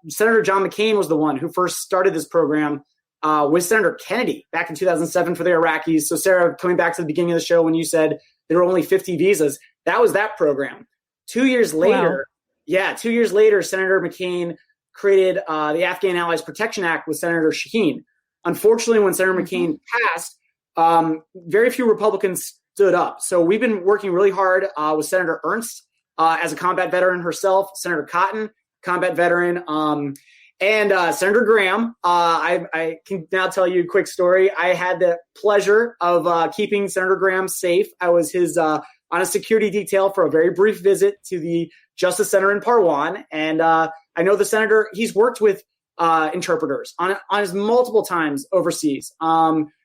Senator John McCain was the one who first started this program with Senator Kennedy back in 2007 for the Iraqis. So Sarah, coming back to the beginning of the show when you said there were only 50 visas, that was that program. 2 years later, wow. 2 years later, Senator McCain created the Afghan Allies Protection Act with Senator Shaheen. Unfortunately, when Senator McCain passed, very few Republicans stood up. So we've been working really hard with Senator Ernst as a combat veteran herself, Senator Cotton, combat veteran, and Senator Graham. I can now tell you a quick story. I had the pleasure of keeping Senator Graham safe. I was his on a security detail for a very brief visit to the Justice Center in Parwan. And I know the senator, he's worked with interpreters on his multiple times overseas.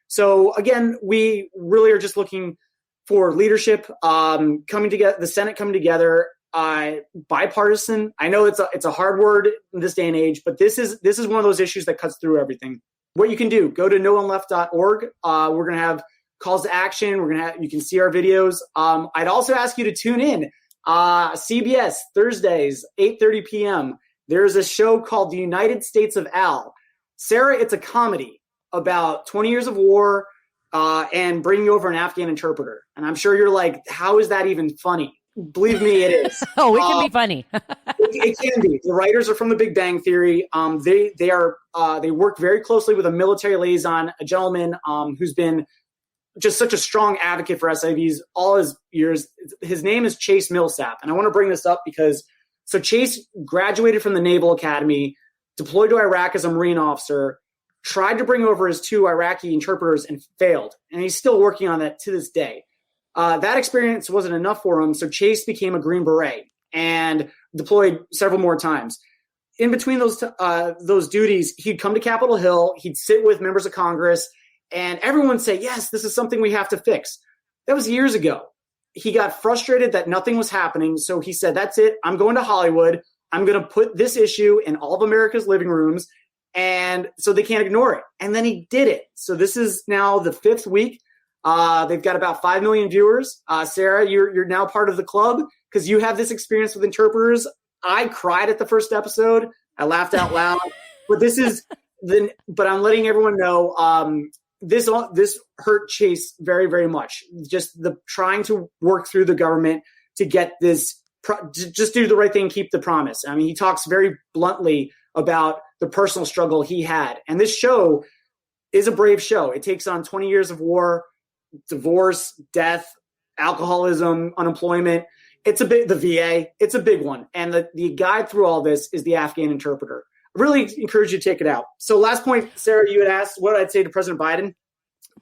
So again, we really are just looking for leadership coming together, the Senate coming together, bipartisan. I know it's a hard word in this day and age, but this is one of those issues that cuts through everything. What you can do, go to nooneleft.org. We're going to have calls to action. You can see our videos. I'd also ask you to tune in. CBS Thursdays, 8:30 p.m. There's a show called The United States of Al. Sarah, it's a comedy about 20 years of war and bringing over an Afghan interpreter. And I'm sure you're like, how is that even funny? Believe me, it is. Oh, it can be funny. It can be. The writers are from The Big Bang Theory. They work very closely with a military liaison, a gentleman who's been just such a strong advocate for SIVs all his years. His name is Chase Millsap. And I want to bring this up because Chase graduated from the Naval Academy, deployed to Iraq as a Marine officer, tried to bring over his 2 Iraqi interpreters and failed. And he's still working on that to this day. That experience wasn't enough for him. So Chase became a Green Beret and deployed several more times. In between those duties, he'd come to Capitol Hill. He'd sit with members of Congress and everyone would say, yes, this is something we have to fix. That was years ago. He got frustrated that nothing was happening. So he said, that's it. I'm going to Hollywood. I'm going to put this issue in all of America's living rooms. And so they can't ignore it. And then he did it. So this is now the 5th week. They've got about 5 million viewers. Sara, you're now part of the club because you have this experience with interpreters. I cried at the first episode. I laughed out loud. But but I'm letting everyone know this hurt Chase very, very much. Just the trying to work through the government to get this, just do the right thing, keep the promise. I mean, he talks very bluntly about the personal struggle he had. And this show is a brave show. It takes on 20 years of war, divorce, death, alcoholism, unemployment. It's the VA. It's a big one. And the guide through all this is the Afghan interpreter. I really encourage you to take it out. So last point, Sara, you had asked what I'd say to President Biden.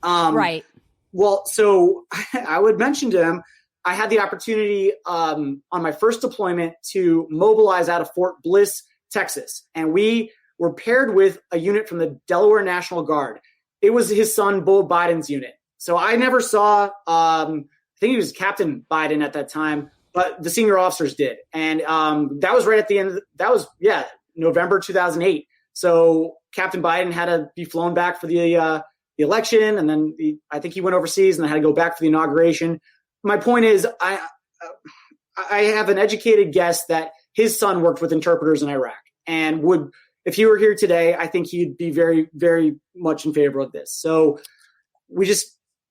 Right. Well, so I would mention to him, I had the opportunity on my first deployment to mobilize out of Fort Bliss, Texas. And we were paired with a unit from the Delaware National Guard. It was his son, Beau Biden's unit. So I never saw, I think he was Captain Biden at that time, but the senior officers did. And that was right at the end. November 2008. So Captain Biden had to be flown back for the election. And then I think he went overseas and then had to go back for the inauguration. My point is, I have an educated guess that his son worked with interpreters in Iraq and would, if he were here today, I think he'd be very, very much in favor of this. So we just,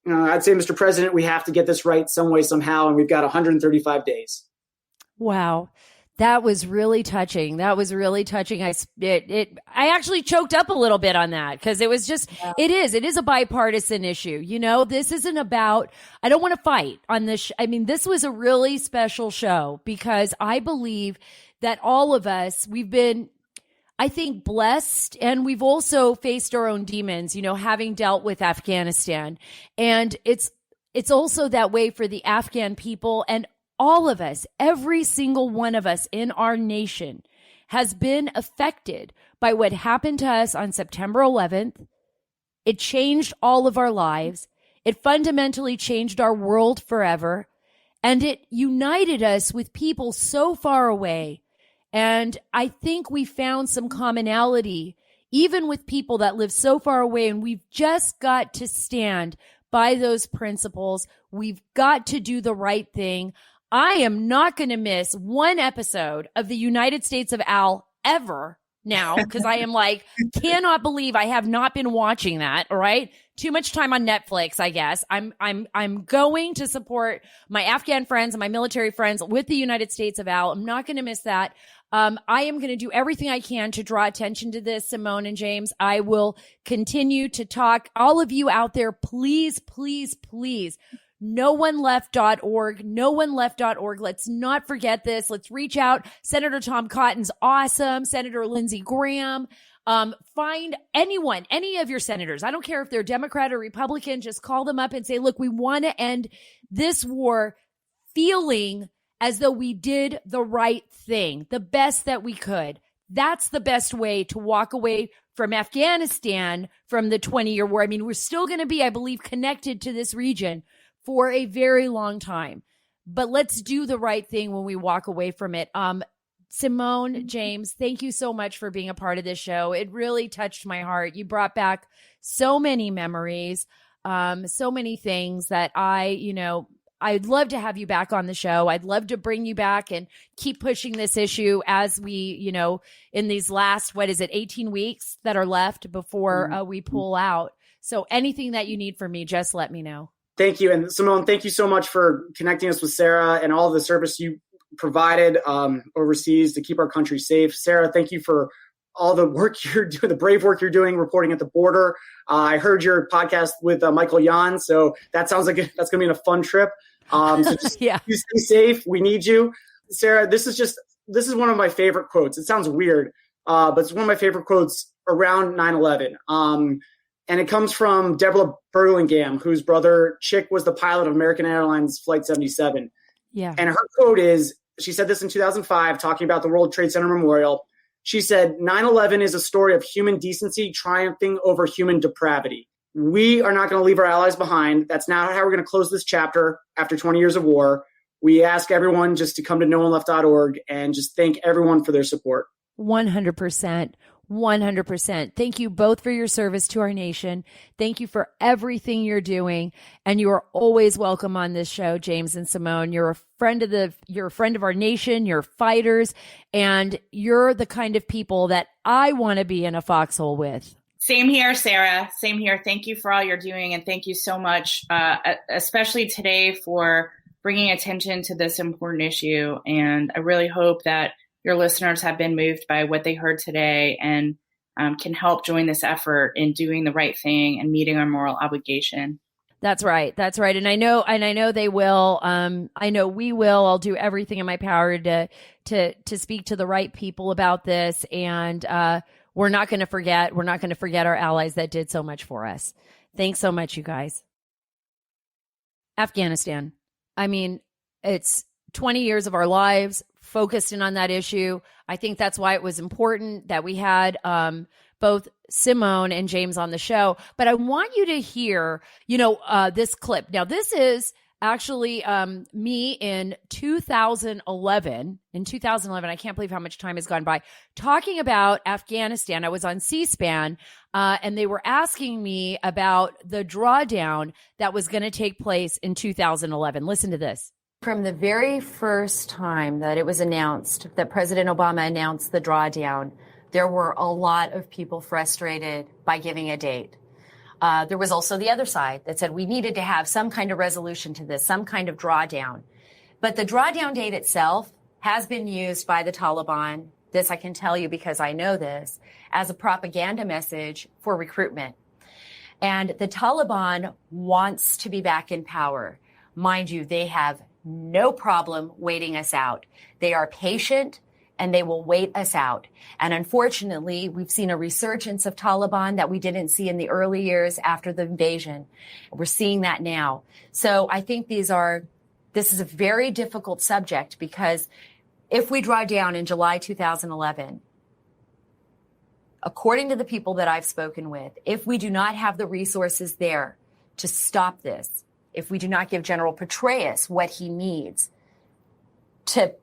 I'd say, Mr. President, we have to get this right some way, somehow. And we've got 135 days. Wow. That was really touching. I actually choked up a little bit on that because it was just, it is a bipartisan issue. This isn't about, I don't want to fight on this. This was a really special show because I believe that all of us, we've been, I think, blessed, and we've also faced our own demons, having dealt with Afghanistan. And it's also that way for the Afghan people, and all of us, every single one of us in our nation has been affected by what happened to us on September 11th. It changed all of our lives. It fundamentally changed our world forever. And it united us with people so far away. And I think we found some commonality, even with people that live so far away. And we've just got to stand by those principles. We've got to do the right thing. I am not going to miss one episode of the United States of Al ever now, because I am cannot believe I have not been watching that. All right. Too much time on Netflix, I guess. I'm going to support my Afghan friends and my military friends with the United States of Al. I'm not going to miss that. I am going to do everything I can to draw attention to this, Simone and James. I will continue to talk. All of you out there, please, please, please. NoOneLeft.org, NoOneLeft.org. Let's not forget this. Let's reach out. Senator Tom Cotton's awesome. Senator Lindsey Graham. Find anyone, any of your senators. I don't care if they're Democrat or Republican. Just call them up and say, look, we want to end this war feeling as though we did the right thing, the best that we could. That's the best way to walk away from Afghanistan, from the 20-year war. We're still going to be, I believe, connected to this region for a very long time. But let's do the right thing when we walk away from it. Simone, James, thank you so much for being a part of this show. It really touched my heart. You brought back so many memories, so many things that I'd love to have you back on the show. I'd love to bring you back and keep pushing this issue as we, in these last, 18 weeks that are left before we pull out. So anything that you need from me, just let me know. Thank you. And Simone, thank you so much for connecting us with Sara and all the service you provided overseas to keep our country safe. Sara, thank you for all the work you're doing, the brave work you're doing reporting at the border. I heard your podcast with Michael Yan, so that sounds like that's going to be a fun trip. So just yeah. You stay safe. We need you. Sara, this is one of my favorite quotes. It sounds weird, but it's one of my favorite quotes around 9/11. And it comes from Deborah Burlingame, whose brother Chick was the pilot of American Airlines Flight 77. Yeah. And her quote is, she said this in 2005, talking about the World Trade Center Memorial. She said, 9/11 is a story of human decency triumphing over human depravity. We are not going to leave our allies behind. That's not how we're going to close this chapter after 20 years of war. We ask everyone just to come to NoOneLeft.org and just thank everyone for their support. 100%. 100%. Thank you both for your service to our nation. Thank you for everything you're doing. And you are always welcome on this show, James and Simone. You're a friend of our nation. You're fighters, and you're the kind of people that I want to be in a foxhole with. Same here, Sara. Same here. Thank you for all you're doing. And thank you so much, especially today, for bringing attention to this important issue. And I really hope that your listeners have been moved by what they heard today and can help join this effort in doing the right thing and meeting our moral obligation. That's right. That's right. And I know they will. I know we will. I'll do everything in my power to speak to the right people about this. And we're not going to forget. We're not going to forget our allies that did so much for us. Thanks so much, you guys. Afghanistan. I mean, it's 20 years of our lives focused in on that issue. I think that's why it was important that we had both Simone and James on the show. But I want you to hear, this clip. Now, this is actually me in 2011. In 2011, I can't believe how much time has gone by, talking about Afghanistan. I was on C-SPAN, and they were asking me about the drawdown that was going to take place in 2011. Listen to this. From the very first time that it was announced, that President Obama announced the drawdown, there were a lot of people frustrated by giving a date. There was also the other side that said we needed to have some kind of resolution to this, some kind of drawdown. But the drawdown date itself has been used by the Taliban, this I can tell you because I know this, as a propaganda message for recruitment. And the Taliban wants to be back in power. Mind you, they have no problem waiting us out. They are patient and they will wait us out. And unfortunately, we've seen a resurgence of Taliban that we didn't see in the early years after the invasion. We're seeing that now. So I think this is a very difficult subject, because if we draw down in July 2011, according to the people that I've spoken with, if we do not have the resources there to stop this, if we do not give General Petraeus what he needs to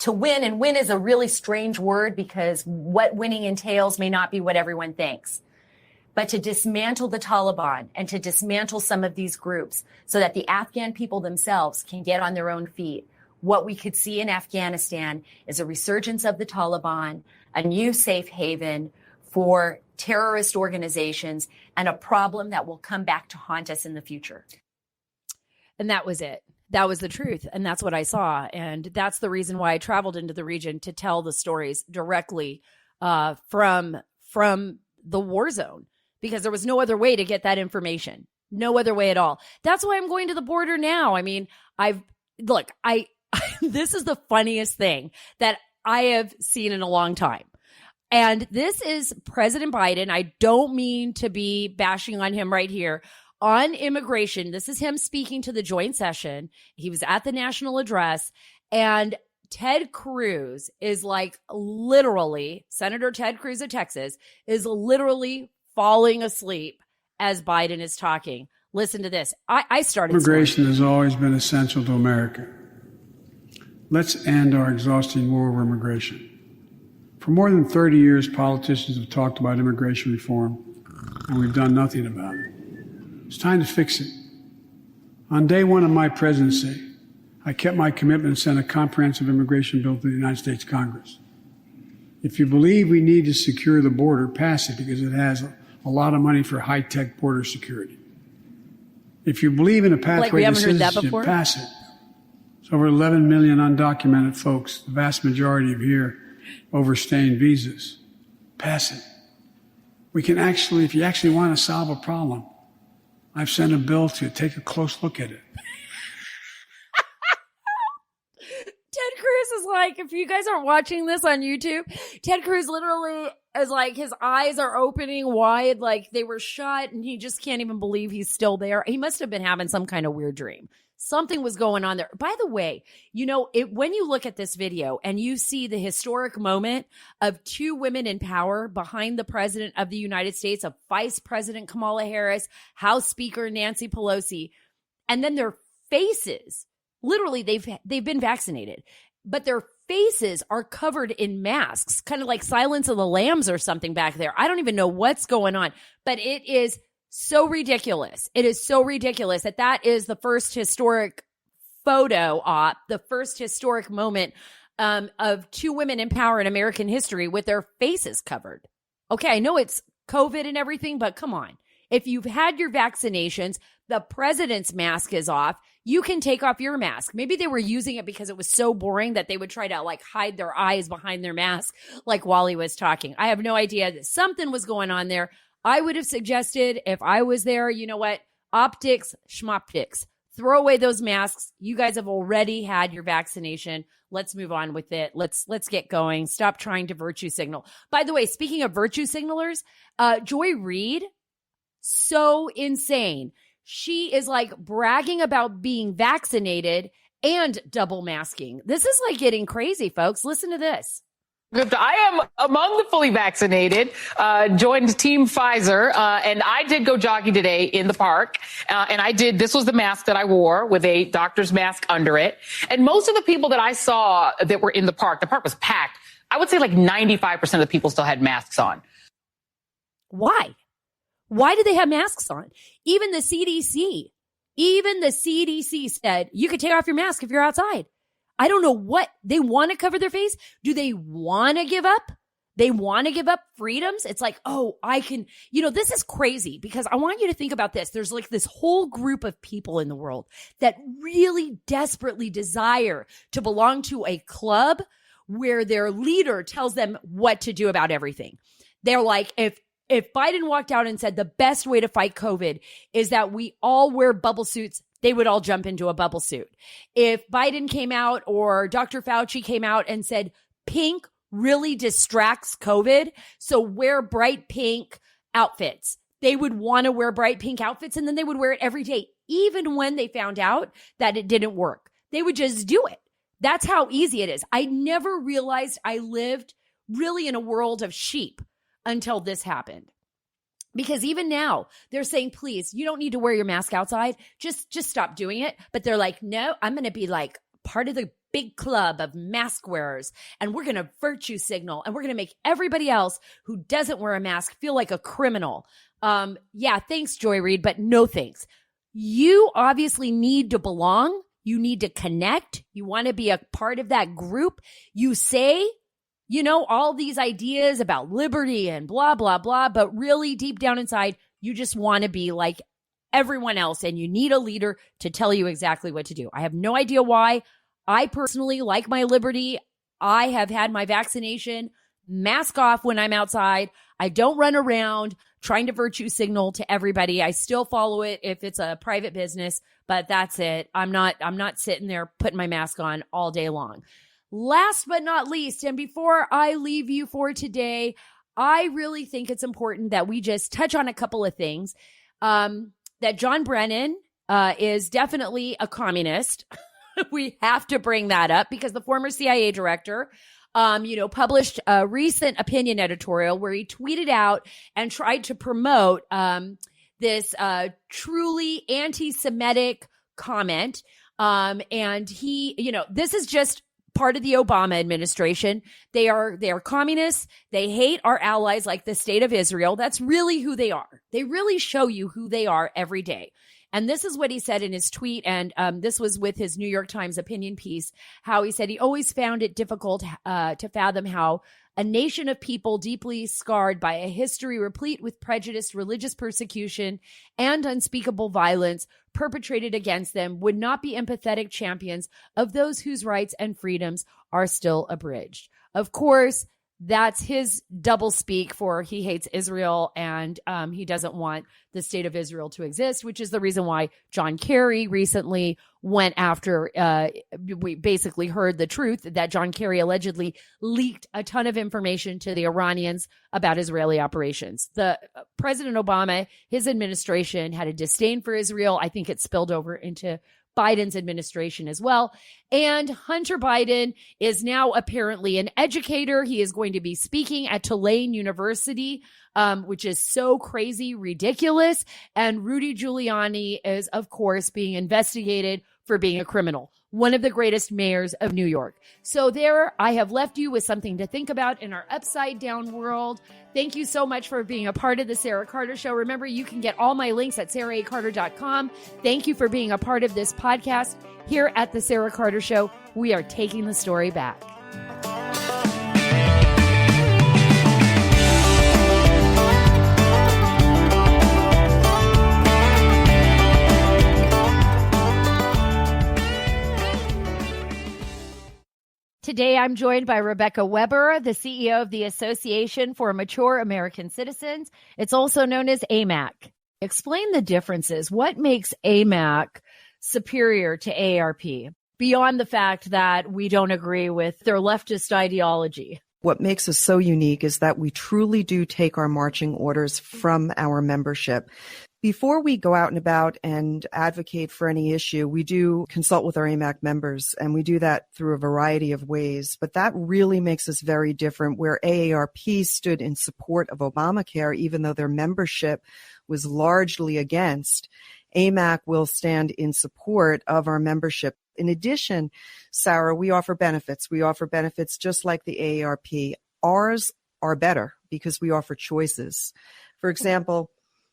win, and win is a really strange word because what winning entails may not be what everyone thinks, but to dismantle the Taliban and to dismantle some of these groups so that the Afghan people themselves can get on their own feet. What we could see in Afghanistan is a resurgence of the Taliban, a new safe haven for terrorist organizations, and a problem that will come back to haunt us in the future. And that was it. That was the truth. And that's what I saw. And that's the reason why I traveled into the region, to tell the stories directly from the war zone, because there was no other way to get that information. No other way at all. That's why I'm going to the border now. I mean, this is the funniest thing that I have seen in a long time. And this is President Biden. I don't mean to be bashing on him right here. On immigration, this is him speaking to the joint session. He was at the national address, and Ted Cruz is literally, Senator Ted Cruz of Texas is literally falling asleep as Biden is talking. Listen to this. I started. Immigration has always been essential to America. Let's end our exhausting war over immigration. For more than 30 years, politicians have talked about immigration reform, and we've done nothing about it. It's time to fix it. On day one of my presidency, I kept my commitment and sent a comprehensive immigration bill to the United States Congress. If you believe we need to secure the border, pass it, because it has a lot of money for high-tech border security. If you believe in a pathway to citizenship, pass it. It's over 11 million undocumented folks, the vast majority of here overstaying visas. Pass it. We can actually, if you actually want to solve a problem, I've sent a bill to take a close look at it. Ted Cruz is if you guys aren't watching this on YouTube, Ted Cruz literally is his eyes are opening wide, they were shut, and he just can't even believe he's still there. He must have been having some kind of weird dream. Something was going on there. By the way, when you look at this video and you see the historic moment of two women in power behind the president of the United States, of Vice President Kamala Harris, House Speaker Nancy Pelosi, and then their faces, literally they've been vaccinated, but their faces are covered in masks, kind of like Silence of the Lambs or something back there. I don't even know what's going on, but it is so ridiculous. It is so ridiculous that is the first historic photo op, the first historic moment of two women in power in American history with their faces covered. Okay, I know it's COVID and everything, but come on. If you've had your vaccinations, the president's mask is off. You can take off your mask. Maybe they were using it because it was so boring that they would try to like hide their eyes behind their mask, like Wally was talking. I have no idea that something was going on there. I would have suggested if I was there, you know what? Optics, schmoptics. Throw away those masks. You guys have already had your vaccination. Let's move on with it. Let's get going. Stop trying to virtue signal. By the way, speaking of virtue signalers, Joy Reid, so insane. She is like bragging about being vaccinated and double masking. This is like getting crazy, folks. Listen to this. I am among the fully vaccinated, joined Team Pfizer, and I did go jogging today in the park. This was the mask that I wore with a doctor's mask under it. And most of the people that I saw that were in the park was packed. I would say like 95% of the people still had masks on. Why? Why do they have masks on? Even the CDC said you could take off your mask if you're outside. I don't know what they want to cover their face. Do they want to give up? They want to give up freedoms. It's like, oh, I can, this is crazy because I want you to think about this. There's like this whole group of people in the world that really desperately desire to belong to a club where their leader tells them what to do about everything. They're like, if Biden walked out and said the best way to fight COVID is that we all wear bubble suits, they would all jump into a bubble suit. If Biden came out or Dr. Fauci came out and said pink really distracts COVID, so wear bright pink outfits, they would want to wear bright pink outfits and then they would wear it every day, even when they found out that it didn't work. They would just do it. That's how easy it is. I never realized I lived really in a world of sheep until this happened. Because even now they're saying, please, you don't need to wear your mask outside. Just stop doing it. But they're like, no, I'm going to be like part of the big club of mask wearers. And we're going to virtue signal. And we're going to make everybody else who doesn't wear a mask feel like a criminal. Yeah, thanks, Joy Reid, but no thanks. You obviously need to belong. You need to connect. You want to be a part of that group. You say, all these ideas about liberty and blah, blah, blah, but really deep down inside, you just want to be like everyone else and you need a leader to tell you exactly what to do. I have no idea why. I personally like my liberty. I have had my vaccination, mask off when I'm outside. I don't run around trying to virtue signal to everybody. I still follow it if it's a private business, but that's it. I'm not sitting there putting my mask on all day long. Last but not least, and before I leave you for today, I really think it's important that we just touch on a couple of things. That John Brennan is definitely a communist. We have to bring that up because the former CIA director, published a recent opinion editorial where he tweeted out and tried to promote this truly anti-Semitic comment. And he, this is just part of the Obama administration. They are communists. They hate our allies like the state of Israel. That's really who they are. They really show you who they are every day. And this is what he said in his tweet. And this was with his New York Times opinion piece, how he said he always found it difficult to fathom how a nation of people deeply scarred by a history replete with prejudice, religious persecution, and unspeakable violence perpetrated against them would not be empathetic champions of those whose rights and freedoms are still abridged. Of course, that's his double speak for he hates Israel and he doesn't want the state of Israel to exist, which is the reason why John Kerry recently went after, we basically heard the truth that John Kerry allegedly leaked a ton of information to the Iranians about Israeli operations. The President Obama, his administration had a disdain for Israel. I think it spilled over into Biden's administration as well. And Hunter Biden is now apparently an educator. He is going to be speaking at Tulane University, which is so crazy, ridiculous. And Rudy Giuliani is, of course, being investigated for being a criminal, one of the greatest mayors of New York. So there, I have left you with something to think about in our upside down world. Thank you so much for being a part of the Sara Carter Show. Remember, you can get all my links at saracarter.com. Thank you for being a part of this podcast. Here at the Sara Carter Show, we are taking the story back. Today, I'm joined by Rebecca Weber, the CEO of the Association for Mature American Citizens. It's also known as AMAC. Explain the differences. What makes AMAC superior to AARP beyond the fact that we don't agree with their leftist ideology? What makes us so unique is that we truly do take our marching orders from our membership. Before we go out and about and advocate for any issue, we do consult with our AMAC members, and we do that through a variety of ways. But that really makes us very different, where AARP stood in support of Obamacare, even though their membership was largely against. AMAC will stand in support of our membership. In addition, Sara, we offer benefits. We offer benefits just like the AARP. Ours are better because we offer choices. For example,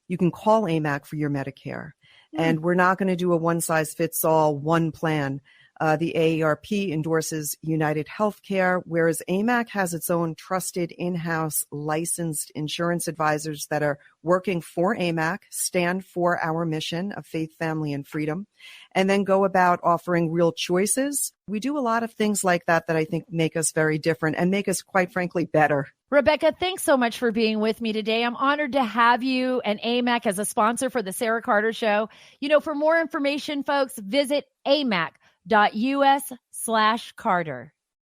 you can call AMAC for your Medicare, and we're not going to do a one-size-fits-all one plan. The AARP endorses United Healthcare, whereas AMAC has its own trusted in-house licensed insurance advisors that are working for AMAC, stand for our mission of faith, family, and freedom, and then go about offering real choices. We do a lot of things like that that I think make us very different and make us, quite frankly, better. Rebecca, thanks so much for being with me today. I'm honored to have you and AMAC as a sponsor for the Sara Carter Show. You know, for more information, folks, visit amac.us/Carter.